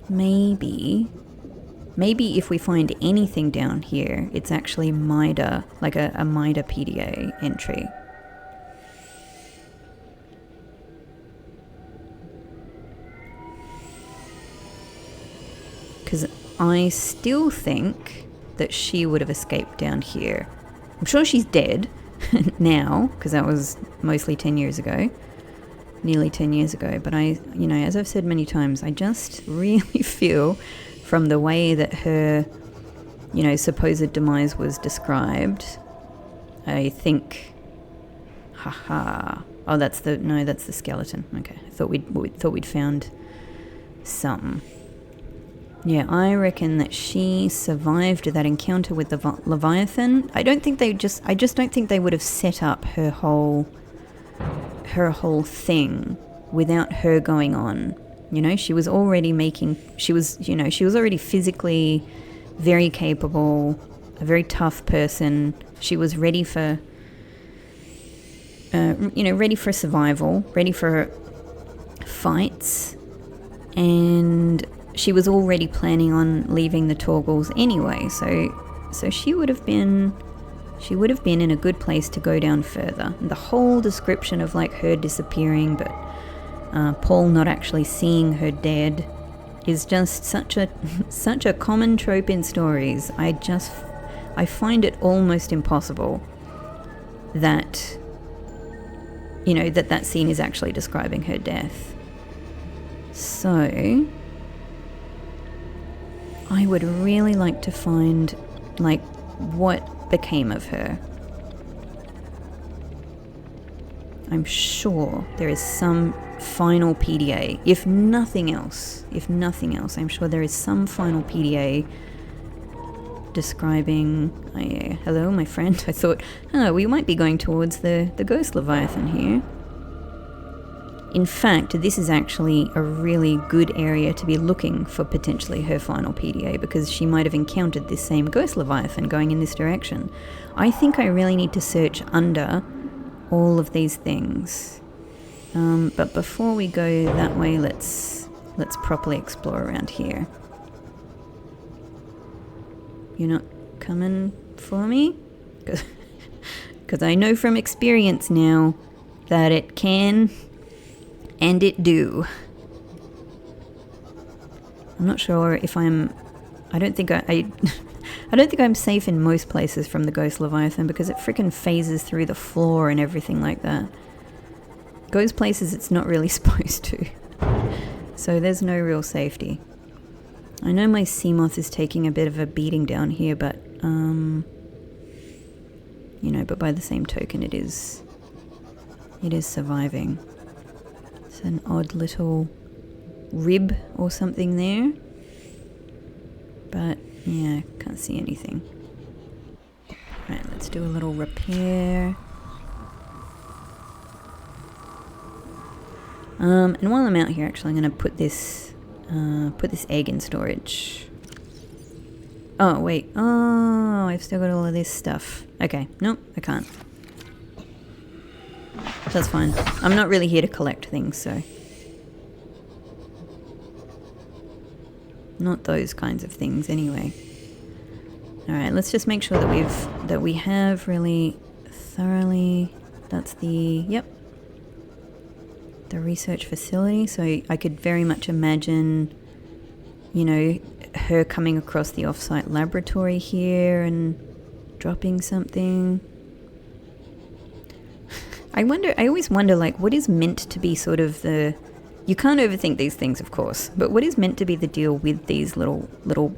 maybe if we find anything down here, it's actually Maida, like a Maida PDA entry. Because I still think that she would have escaped down here. I'm sure she's dead now, because that was mostly 10 years ago. Nearly 10 years ago. But as I've said many times, I just really feel from the way that her, supposed demise was described, I think, oh, that's the skeleton. Okay, I thought we'd found something. Yeah, I reckon that she survived that encounter with the Leviathan. I just don't think they would have set up her whole thing without her going on. She was already already physically very capable, a very tough person. She was ready for, ready for survival, ready for fights, and she was already planning on leaving the Torgals anyway, so she would have been in a good place to go down further. And the whole description of like her disappearing, but Paul not actually seeing her dead, is just such a common trope in stories. I find it almost impossible that that scene is actually describing her death. So I would really like to find, what became of her. I'm sure there is some final PDA. If nothing else, I'm sure there is some final PDA describing... Oh, yeah. Hello, my friend. I thought, we might be going towards the Ghost Leviathan here. In fact, this is actually a really good area to be looking for potentially her final PDA, because she might have encountered this same ghost leviathan going in this direction. I think I really need to search under all of these things. But before we go that way, let's properly explore around here. You're not coming for me? Because I know from experience now that it can and it do. I'm not sure if I don't think I don't think I'm safe in most places from the ghost leviathan, because it frickin' phases through the floor and everything like that. Goes places it's not really supposed to. So there's no real safety. I know my sea moth is taking a bit of a beating down here, but you know, but by the same token it is surviving. It's an odd little rib or something there. But yeah, can't see anything. Right, let's do a little repair. And while I'm out here, actually, I'm going to put this egg in storage. Oh, wait. Oh, I've still got all of this stuff. Okay. Nope, I can't. That's fine. I'm not really here to collect things, so. Not those kinds of things, anyway. Alright, let's just make sure that we have really thoroughly... That's the... Yep. The research facility, so I could very much imagine, you know, her coming across the off-site laboratory here and dropping something. I always wonder, like, what is meant to be sort of the... You can't overthink these things, of course, but what is meant to be the deal with these little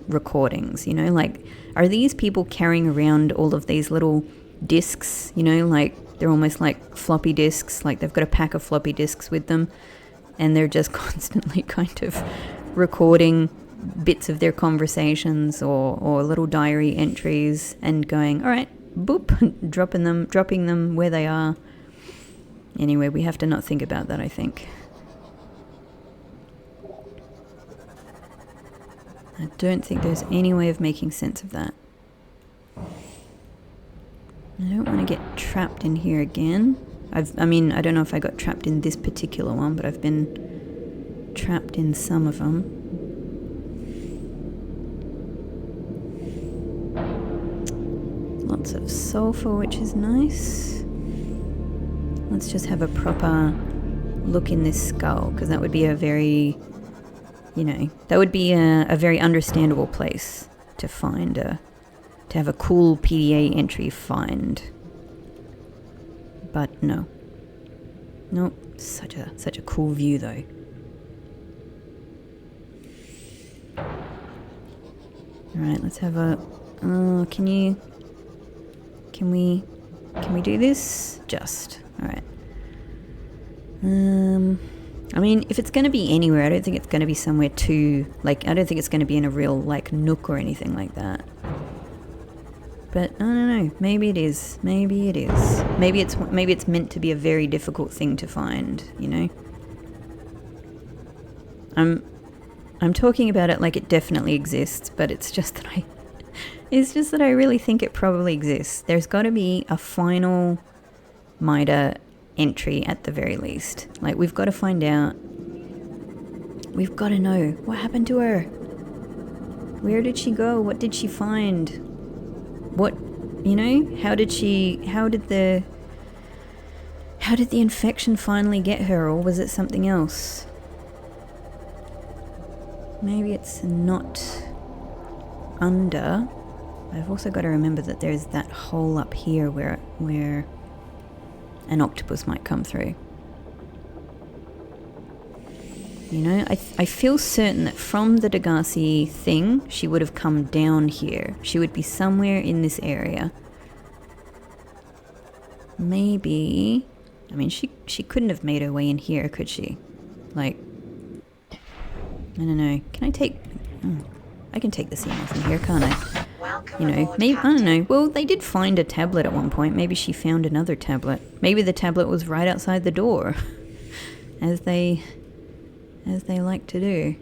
recordings, you know? Like, are these people carrying around all of these little discs, you know, like... They're almost like floppy disks, like they've got a pack of floppy disks with them, and they're just constantly kind of recording bits of their conversations or little diary entries and going, all right, boop, dropping them where they are. Anyway, we have to not think about that, I think. I don't think there's any way of making sense of that. I don't want to get trapped in here again. I mean, I don't know if I got trapped in this particular one, but I've been trapped in some of them. Lots of sulfur, which is nice. Let's just have a proper look in this skull, because that would be a very, you know, that would be a very understandable place to find to have a cool PDA entry find. But no. Nope. Such a cool view though. Alright, let's have a can we do this? Just. Alright. I mean, if it's gonna be anywhere, I don't think it's gonna be somewhere too, like, I don't think it's gonna be in a real, like, nook or anything like that. But I don't know. Maybe it is. Maybe it is. Maybe it's meant to be a very difficult thing to find. You know. I'm talking about it like it definitely exists, but it's just that I really think it probably exists. There's got to be a final Maida entry at the very least. Like, we've got to find out. We've got to know what happened to her. Where did she go? What did she find? What, you know, how did the infection finally get her, or was it something else? Maybe it's not under. I've also got to remember that there's that hole up here where an octopus might come through. You know, I feel certain that from the Degassi thing, she would have come down here. She would be somewhere in this area. Maybe... I mean, she couldn't have made her way in here, could she? Like... I don't know. Can I take... I can take the sea moth in here, can't I? You know, maybe... I don't know. Well, they did find a tablet at one point. Maybe she found another tablet. Maybe the tablet was right outside the door. as they like to do.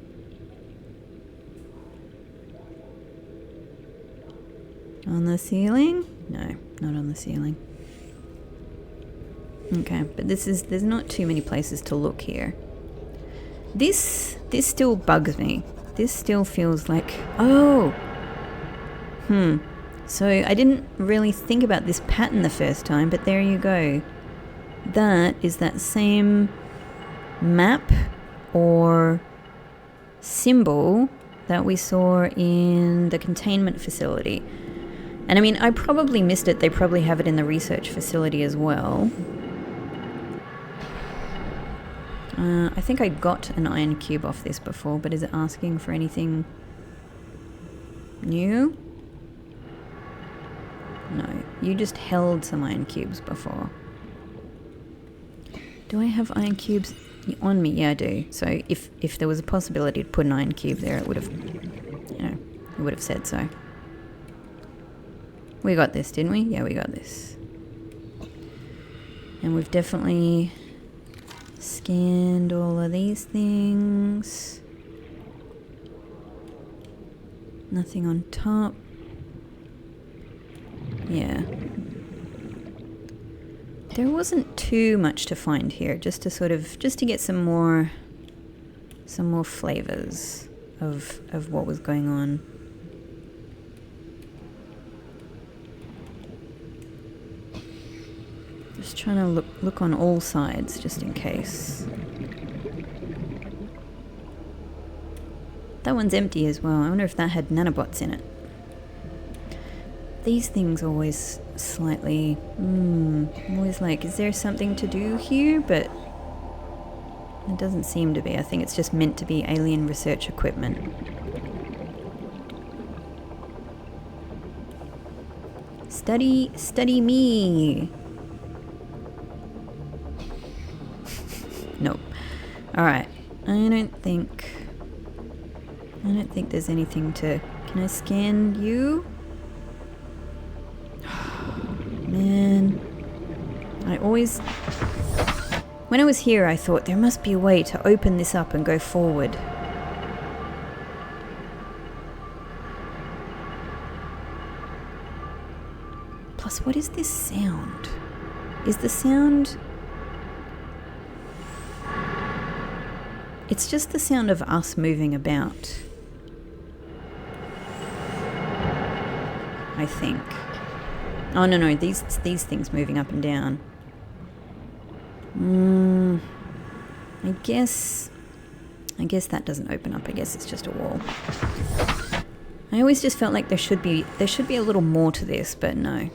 On the ceiling? No, not on the ceiling. Okay, but there's not too many places to look here. This still bugs me. This still feels like, oh! So I didn't really think about this pattern the first time, but there you go. That is that same map or symbol that we saw in the containment facility. And I mean, I probably missed it. They probably have it in the research facility as well. I think I got an iron cube off this before, but is it asking for anything new? No, you just held some iron cubes before. Do I have iron cubes on me? Yeah, I do. So if there was a possibility to put an iron cube there, it would have, it would have said so. We got this, didn't we? Yeah, we got this. And we've definitely scanned all of these things. Nothing on top. Yeah. There wasn't too much to find here, just to get some more flavors of what was going on. Just trying to look on all sides, just in case. That one's empty as well. I wonder if that had nanobots in it. These things always slightly... I'm always like, is there something to do here? But it doesn't seem to be. I think it's just meant to be alien research equipment. Study me! Nope. Alright. I don't think there's anything to... Can I scan you? Man. When I was here, I thought there must be a way to open this up and go forward. Plus, what is this sound? Is the sound... It's just the sound of us moving about. I think. Oh, no, these things moving up and down. I guess that doesn't open up. I guess it's just a wall. I always just felt like there should be a little more to this, but no,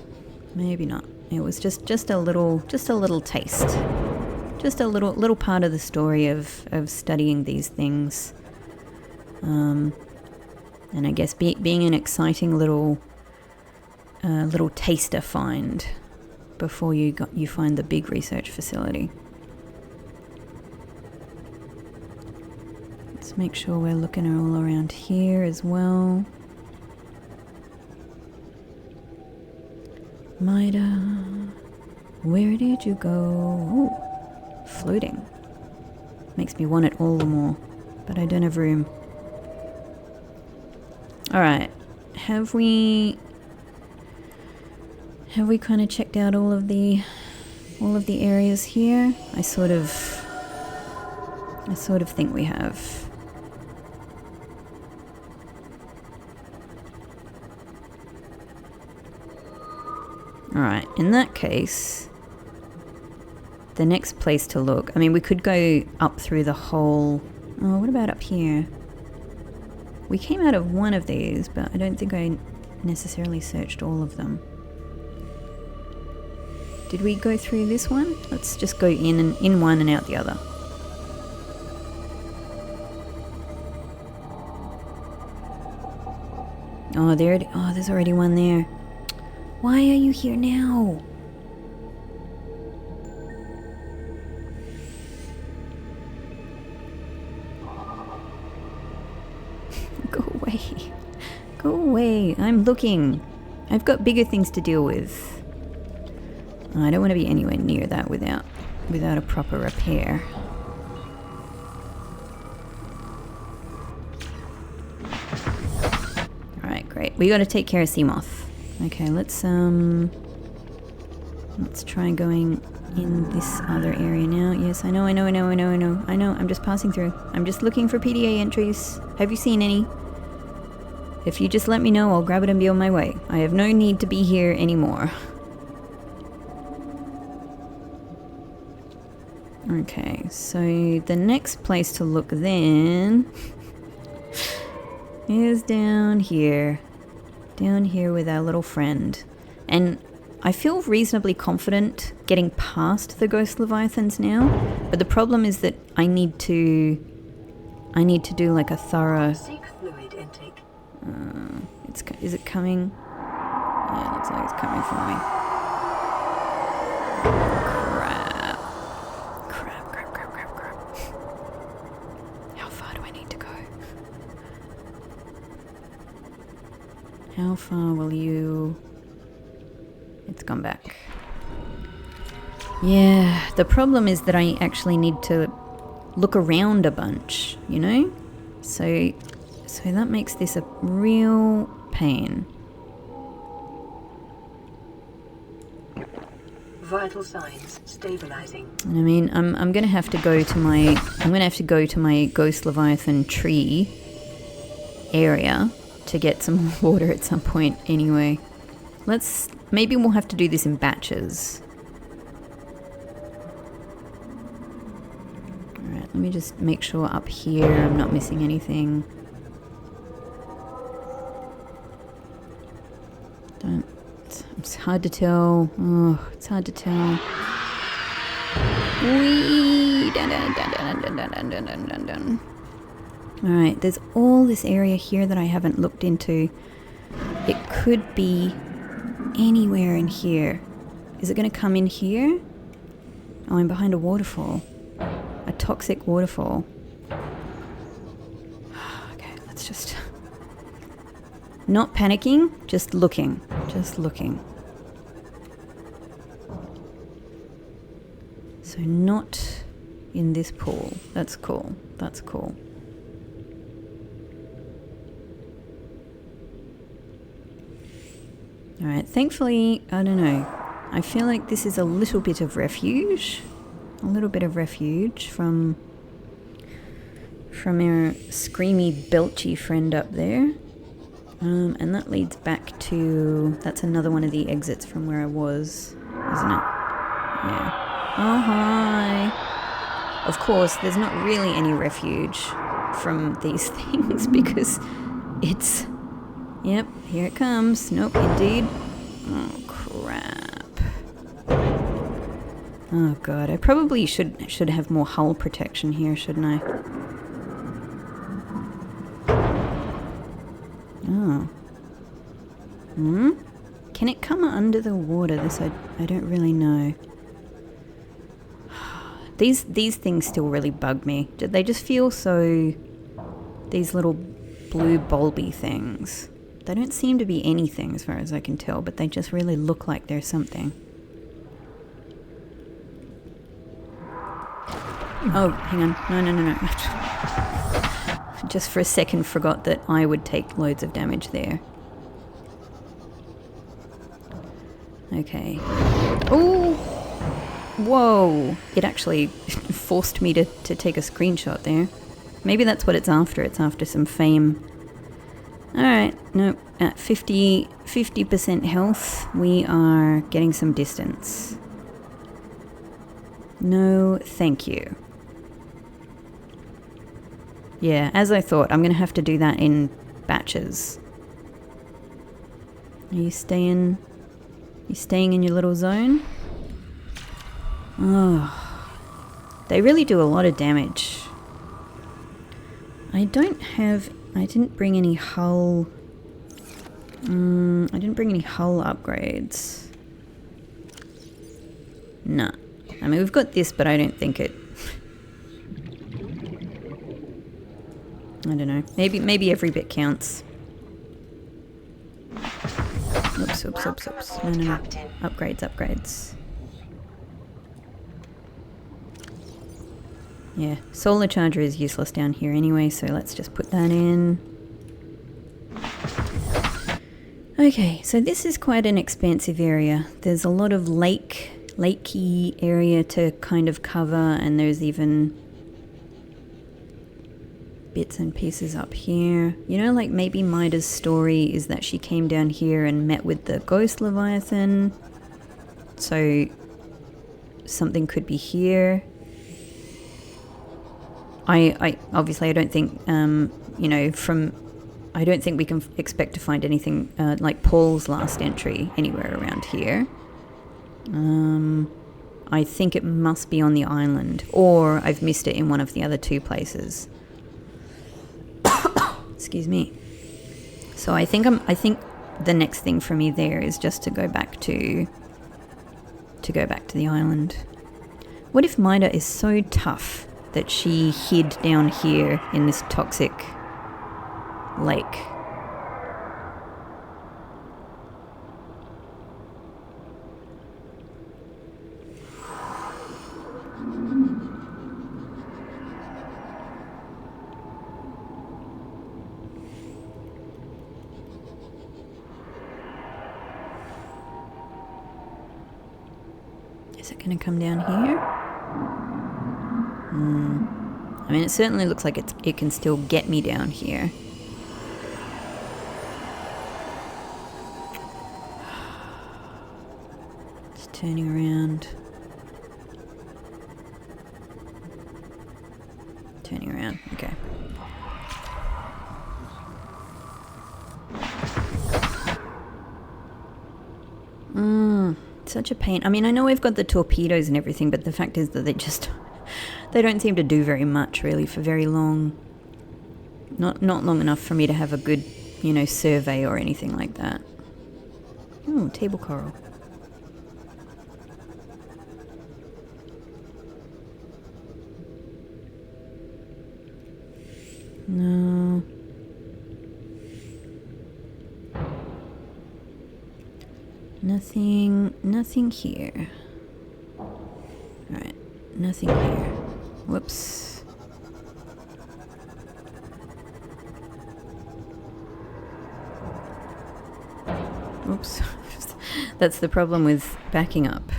maybe not. It was just a little taste. Just a little part of the story of studying these things. And I guess being an exciting little taster find before you find the big research facility. Let's make sure we're looking all around here as well. Maida, where did you go? Ooh, floating. Makes me want it all the more, but I don't have room. Alright, have we kind of checked out all of the areas here? I sort of think we have. Alright, in that case, the next place to look, I mean, we could go up through the whole... Oh, what about up here? We came out of one of these, but I don't think I necessarily searched all of them. Did we go through this one? Let's just go in one and out the other. Oh, there's already one there. Why are you here now? Go away. Go away. I'm looking. I've got bigger things to deal with. I don't want to be anywhere near that without a proper repair. Great. We got to take care of Seamoth. Okay, let's try going in this other area now. Yes, I know. I'm just passing through. I'm just looking for PDA entries. Have you seen any? If you just let me know, I'll grab it and be on my way. I have no need to be here anymore. Okay, so the next place to look then is down here. Down here with our little friend. And I feel reasonably confident getting past the ghost leviathans now, but the problem is that I need to do like a thorough... Seek fluid intake. Is it coming? Yeah, it looks like it's coming for me. Crap. How far do I need to go? How far will you... It's gone back. Yeah, the problem is that I actually need to look around a bunch, you know? So that makes this a real pain. Vital signs stabilizing. And I mean, I'm gonna have to go to my ghost leviathan tree area to get some water at some point anyway. Maybe we'll have to do this in batches. Alright, let me just make sure up here I'm not missing anything. It's hard to tell. Oh, it's hard to tell. Whee! Dun. Alright, there's all this area here that I haven't looked into. It could be anywhere in here. Is it going to come in here? Oh, I'm behind a waterfall. A toxic waterfall. Okay, let's just... Not panicking, just looking. Just looking. So not in this pool. That's cool. That's cool. Alright, thankfully, I don't know. I feel like this is a little bit of refuge. A little bit of refuge from our screamy, belchy friend up there. And that leads back to... That's another one of the exits from where I was, isn't it? Yeah. Oh, hi! Of course, there's not really any refuge from these things because it's... Yep, here it comes. Nope, indeed. Oh, crap. Oh, God. I probably should have more hull protection here, shouldn't I? Oh. Can it come under the water? This I don't really know. These things still really bug me. They just feel so... These little blue bulby things. They don't seem to be anything as far as I can tell, but they just really look like they're something. Oh, hang on. No. Just for a second forgot that I would take loads of damage there. Okay. Oh! Whoa! It actually forced me to take a screenshot there. Maybe that's what it's after. It's after some fame. Alright, nope. At 50% health, we are getting some distance. No, thank you. Yeah, as I thought, I'm going to have to do that in batches. Are you staying in your little zone? Oh, they really do a lot of damage. I didn't bring any hull... I didn't bring any hull upgrades. Nah. I mean, we've got this, but I don't think it... I don't know. Maybe every bit counts. Oops. No. Upgrades. Yeah, solar charger is useless down here anyway, so let's just put that in. Okay, so this is quite an expansive area. There's a lot of lakey area to kind of cover, and there's even bits and pieces up here. You know, like maybe Maida's story is that she came down here and met with the ghost Leviathan. So something could be here. I obviously I don't think you know, I don't think we can expect to find anything like Paul's last entry anywhere around here. I think it must be on the island, or I've missed it in one of the other two places. Excuse me. So I think the next thing for me there is just to go back to the island. What if Maida is so tough that she hid down here in this toxic lake? Is it going to come down here? I mean, it certainly looks like it can still get me down here. Just turning around. Turning around, okay. Such a pain. I mean, I know we've got the torpedoes and everything, but the fact is that they don't seem to do very much, really, for very long. Not long enough for me to have a good, you know, survey or anything like that. Oh, table coral. No. Nothing here. Alright, nothing here. Whoops. Oops. That's the problem with backing up.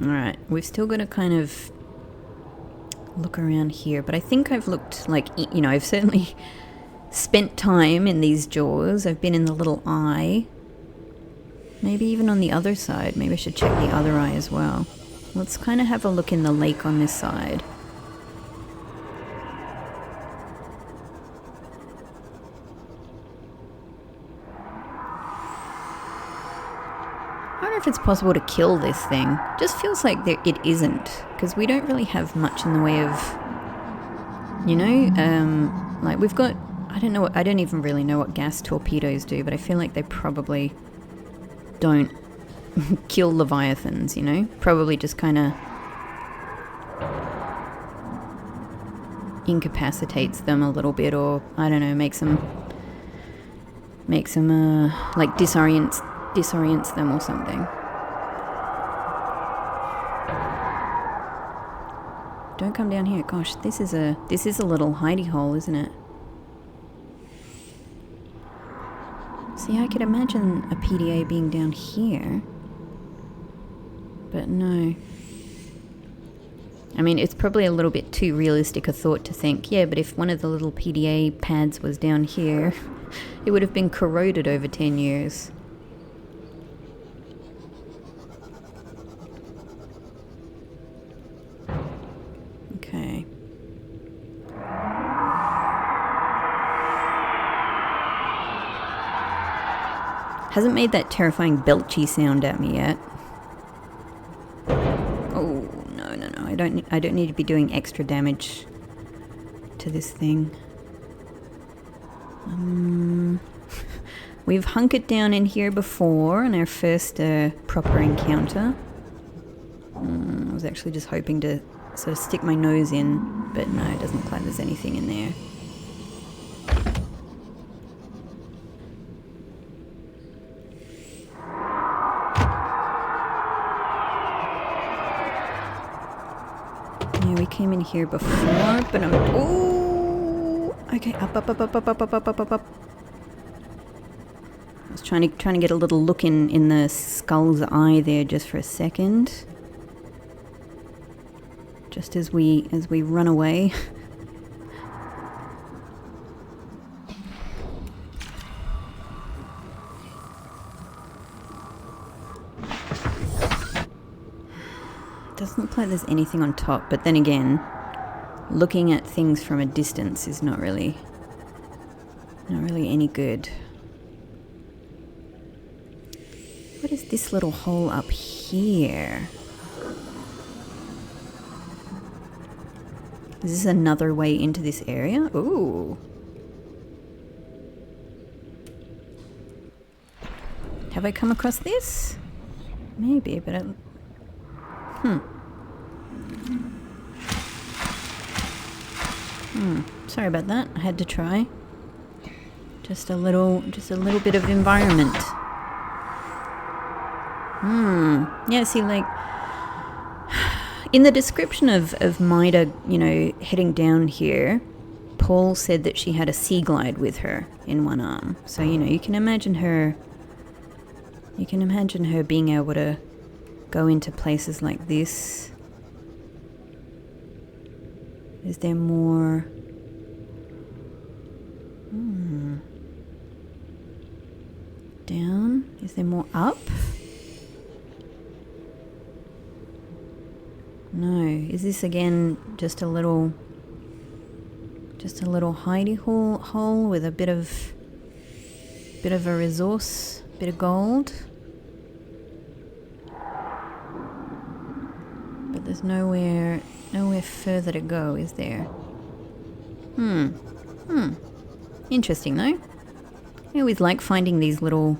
Alright, we've still got to kind of look around here, but I think I've looked, like, you know, I've certainly spent time in these jaws. I've been in the little eye. Maybe even on the other side. Maybe I should check the other eye as well. Let's kind of have a look in the lake on this side. I don't know if it's possible to kill this thing. Just feels like it isn't, because we don't really have much in the way of, you know, like we've got, I don't even really know what gas torpedoes do, but I feel like they probably don't kill leviathans, you know? Probably just kind of incapacitates them a little bit, or I don't know, makes them like disorients them or something. Don't come down here. Gosh, this is a little hidey hole, isn't it? See, I could imagine a PDA being down here, but no. I mean, it's probably a little bit too realistic a thought to think, yeah, but if one of the little PDA pads was down here, it would have been corroded over 10 years. Okay. Hasn't made that terrifying belchy sound at me yet. Oh, no. I don't need to be doing extra damage to this thing. We've hunkered down in here before on our first proper encounter. I was actually just hoping to sort of stick my nose in, but no, it doesn't look like there's anything in there. Yeah, we came in here before, but I'm... Ooh! Okay, up, up, up, up, up, up, up, up, up, up, up. I was trying to get a little look in the skull's eye there just for a second. Just as we run away. Doesn't look like there's anything on top, but then again, looking at things from a distance is not really any good. What is this little hole up here? Is this another way into this area? Ooh. Have I come across this? Maybe, but sorry about that. I had to try. Just a little bit of environment. Yeah, see, like, in the description of Maida, you know, heading down here, Paul said that she had a sea glide with her in one arm. So, you know, you can imagine her being able to go into places like this. Is there more? Down? Is there more up? No. Is this again just a little hidey hole with a bit of a resource, bit of gold? But there's nowhere further to go, is there? Interesting though. I always like finding these little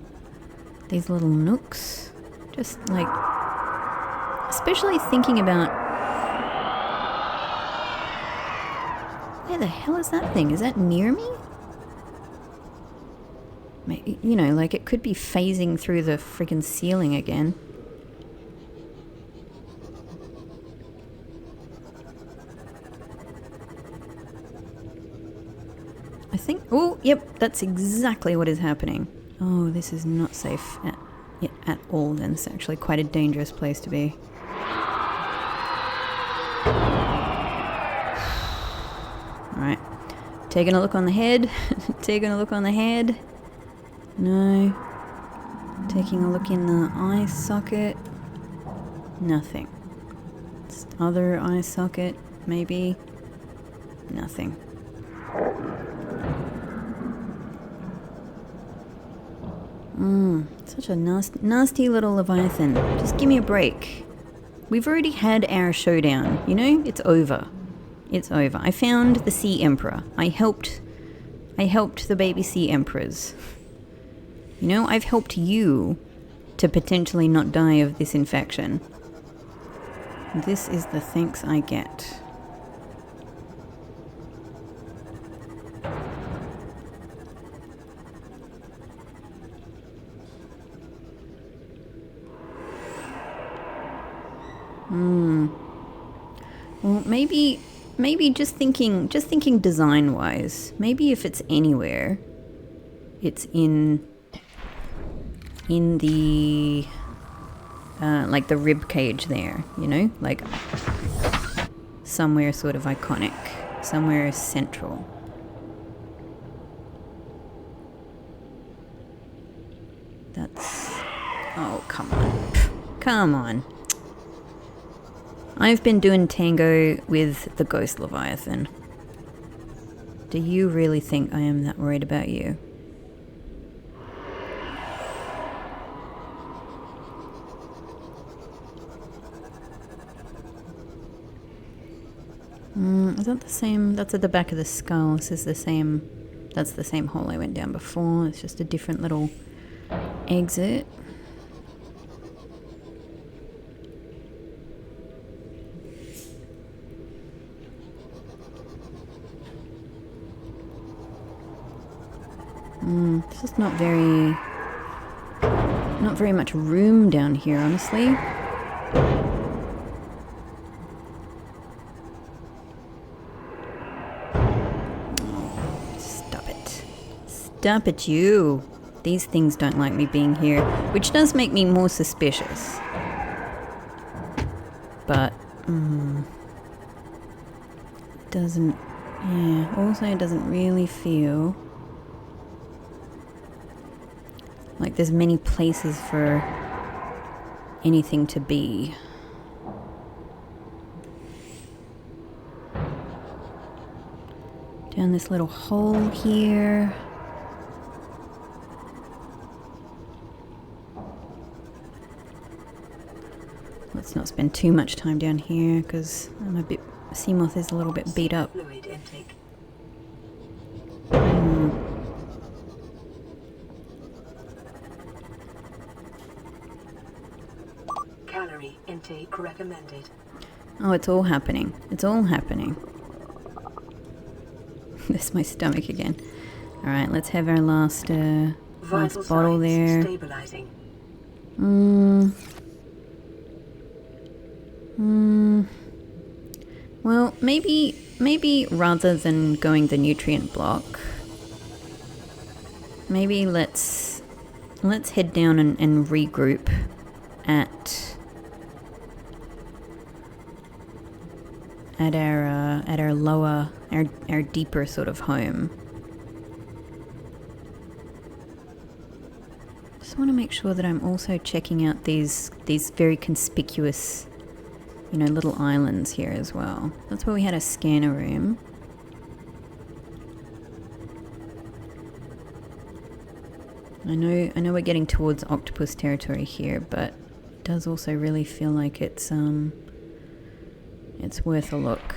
nooks. Just like, especially thinking about, where the hell is that thing? Is that near me? You know, like it could be phasing through the freaking ceiling again. I think, oh, yep, that's exactly what is happening. Oh, this is not safe at all then. It's actually quite a dangerous place to be. Alright. Taking a look on the head. Taking a look on the head. No. Taking a look in the eye socket. Nothing. Just other eye socket, maybe. Nothing. Such a nasty little Leviathan. Just give me a break. We've already had our showdown, you know? It's over. It's over. I found the Sea Emperor. I helped the baby Sea Emperors. You know, I've helped you to potentially not die of this infection. This is the thanks I get. Well, maybe just thinking design-wise, maybe if it's anywhere, it's in the like the rib cage there, you know, like somewhere sort of iconic, somewhere central. That's, oh, come on. Come on. I've been doing tango with the ghost Leviathan. Do you really think I am that worried about you? Is that the same? That's at the back of the skull. This is the same. That's the same hole I went down before. It's just a different little exit. There's just not very much room down here, honestly. up at you. These things don't like me being here, which does make me more suspicious. But, doesn't, yeah, also it doesn't really feel like there's many places for anything to be. Down this little hole here. Let's not spend too much time down here because I'm a bit, Seamoth is a little bit beat up. Fluid intake. Calorie intake recommended. Oh, it's all happening. It's all happening. There's my stomach again. Alright, let's have our last bottle there. Stabilizing. Well, maybe rather than going the nutrient block, maybe let's head down and regroup at our lower, our deeper sort of home. Just want to make sure that I'm also checking out these very conspicuous, you know, little islands here as well. That's where we had a scanner room. I know we're getting towards octopus territory here, but it does also really feel like it's worth a look.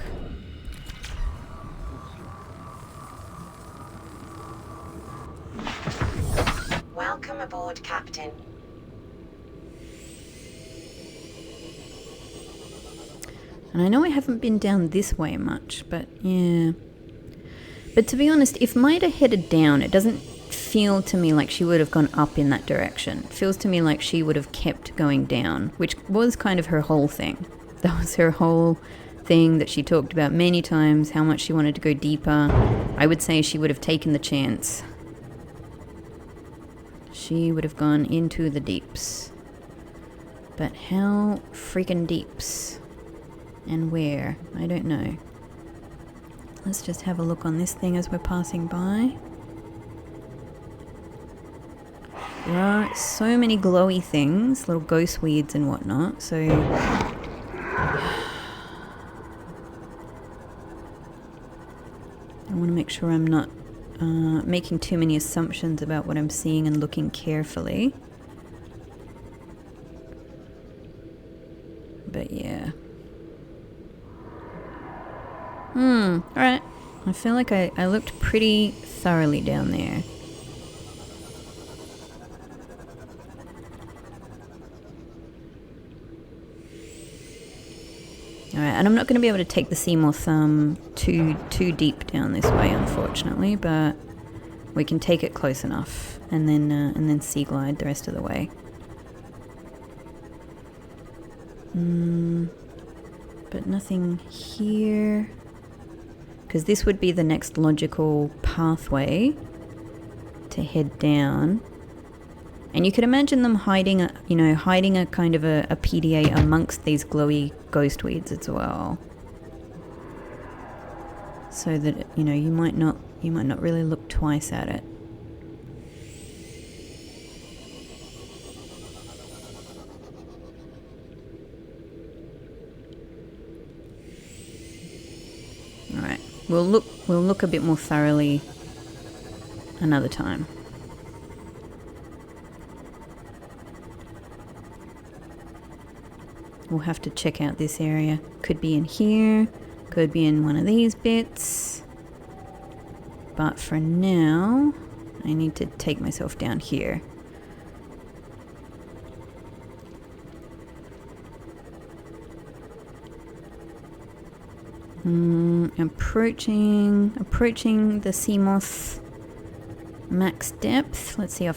Welcome aboard, Captain. And I know I haven't been down this way much, but yeah. But to be honest, if Maida headed down, it doesn't feel to me like she would have gone up in that direction. It feels to me like she would have kept going down, which was kind of her whole thing. That was her whole thing that she talked about many times, how much she wanted to go deeper. I would say she would have taken the chance. She would have gone into the deeps. But how freaking deeps? And where? I don't know. Let's just have a look on this thing as we're passing by. There are so many glowy things, little ghost weeds and whatnot, so... I want to make sure I'm not making too many assumptions about what I'm seeing and looking carefully. But yeah. Alright. I feel like I looked pretty thoroughly down there. Alright, and I'm not going to be able to take the Seamoth too deep down this way, unfortunately, but we can take it close enough and then sea glide the rest of the way. But nothing here, because this would be the next logical pathway to head down. And you could imagine them hiding a kind of a PDA amongst these glowy ghost weeds as well. So that, you know, you might not really look twice at it. Alright. We'll look a bit more thoroughly another time. We'll have to check out this area. Could be in here, could be in one of these bits. But for now, I need to take myself down here. Approaching the Seamoth max depth. Let's see how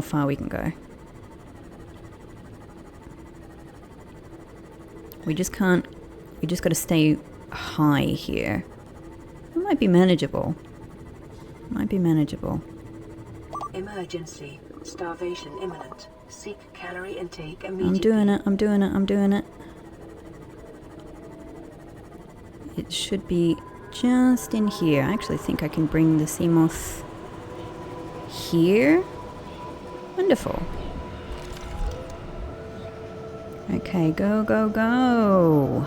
far we can go. We just got to stay high here. It might be manageable. Emergency. Starvation imminent. Seek calorie intake I'm immediately. doing it. It should be just in here. I actually think I can bring the sea moth here. Wonderful. Okay, go, go, go.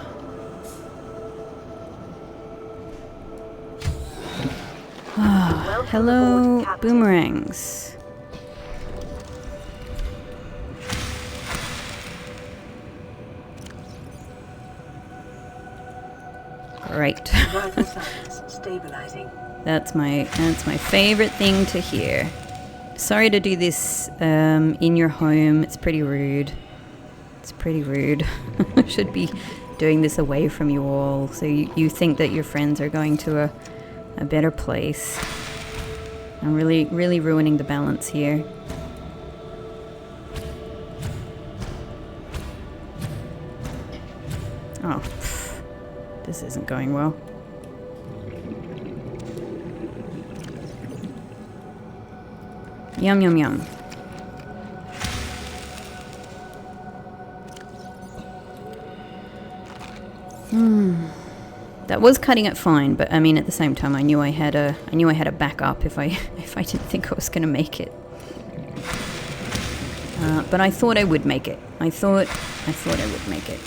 Ah, hello, aboard, Captain. boomerangs. Great. Vital signs stabilizing. That's my favorite thing to hear. Sorry to do this in your home. It's pretty rude. I should be doing this away from you all, so you think that your friends are going to a better place. I'm really ruining the balance here. Oh, this isn't going well. Yum, yum, yum. That was cutting it fine, but I mean at the same time I knew I had a backup if I didn't think I was going to make it. But I thought I would make it. I thought I would make it.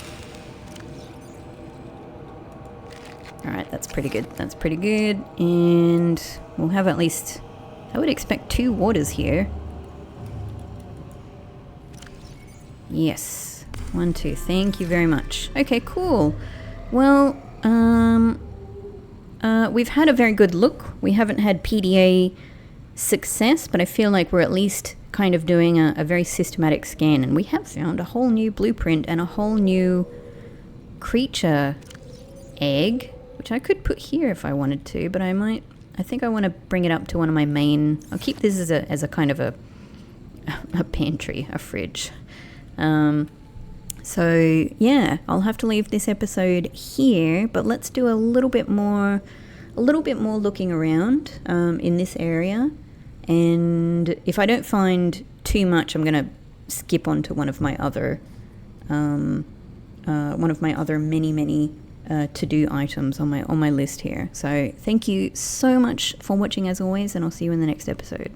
Alright, that's pretty good. And we'll have at least, I would expect 2 waters here. Yes. 1, 2. Thank you very much. Okay, cool. Well, we've had a very good look. We haven't had PDA success, but I feel like we're at least kind of doing a very systematic scan, and we have found a whole new blueprint and a whole new creature egg, which I could put here if I wanted to, but I think I want to bring it up to one of my main, I'll keep this as a kind of a pantry, a fridge. So yeah, I'll have to leave this episode here, but let's do a little bit more looking around in this area. And if I don't find too much, I'm gonna skip on to one of my other many to-do items on my list here. So thank you so much for watching as always, and I'll see you in the next episode.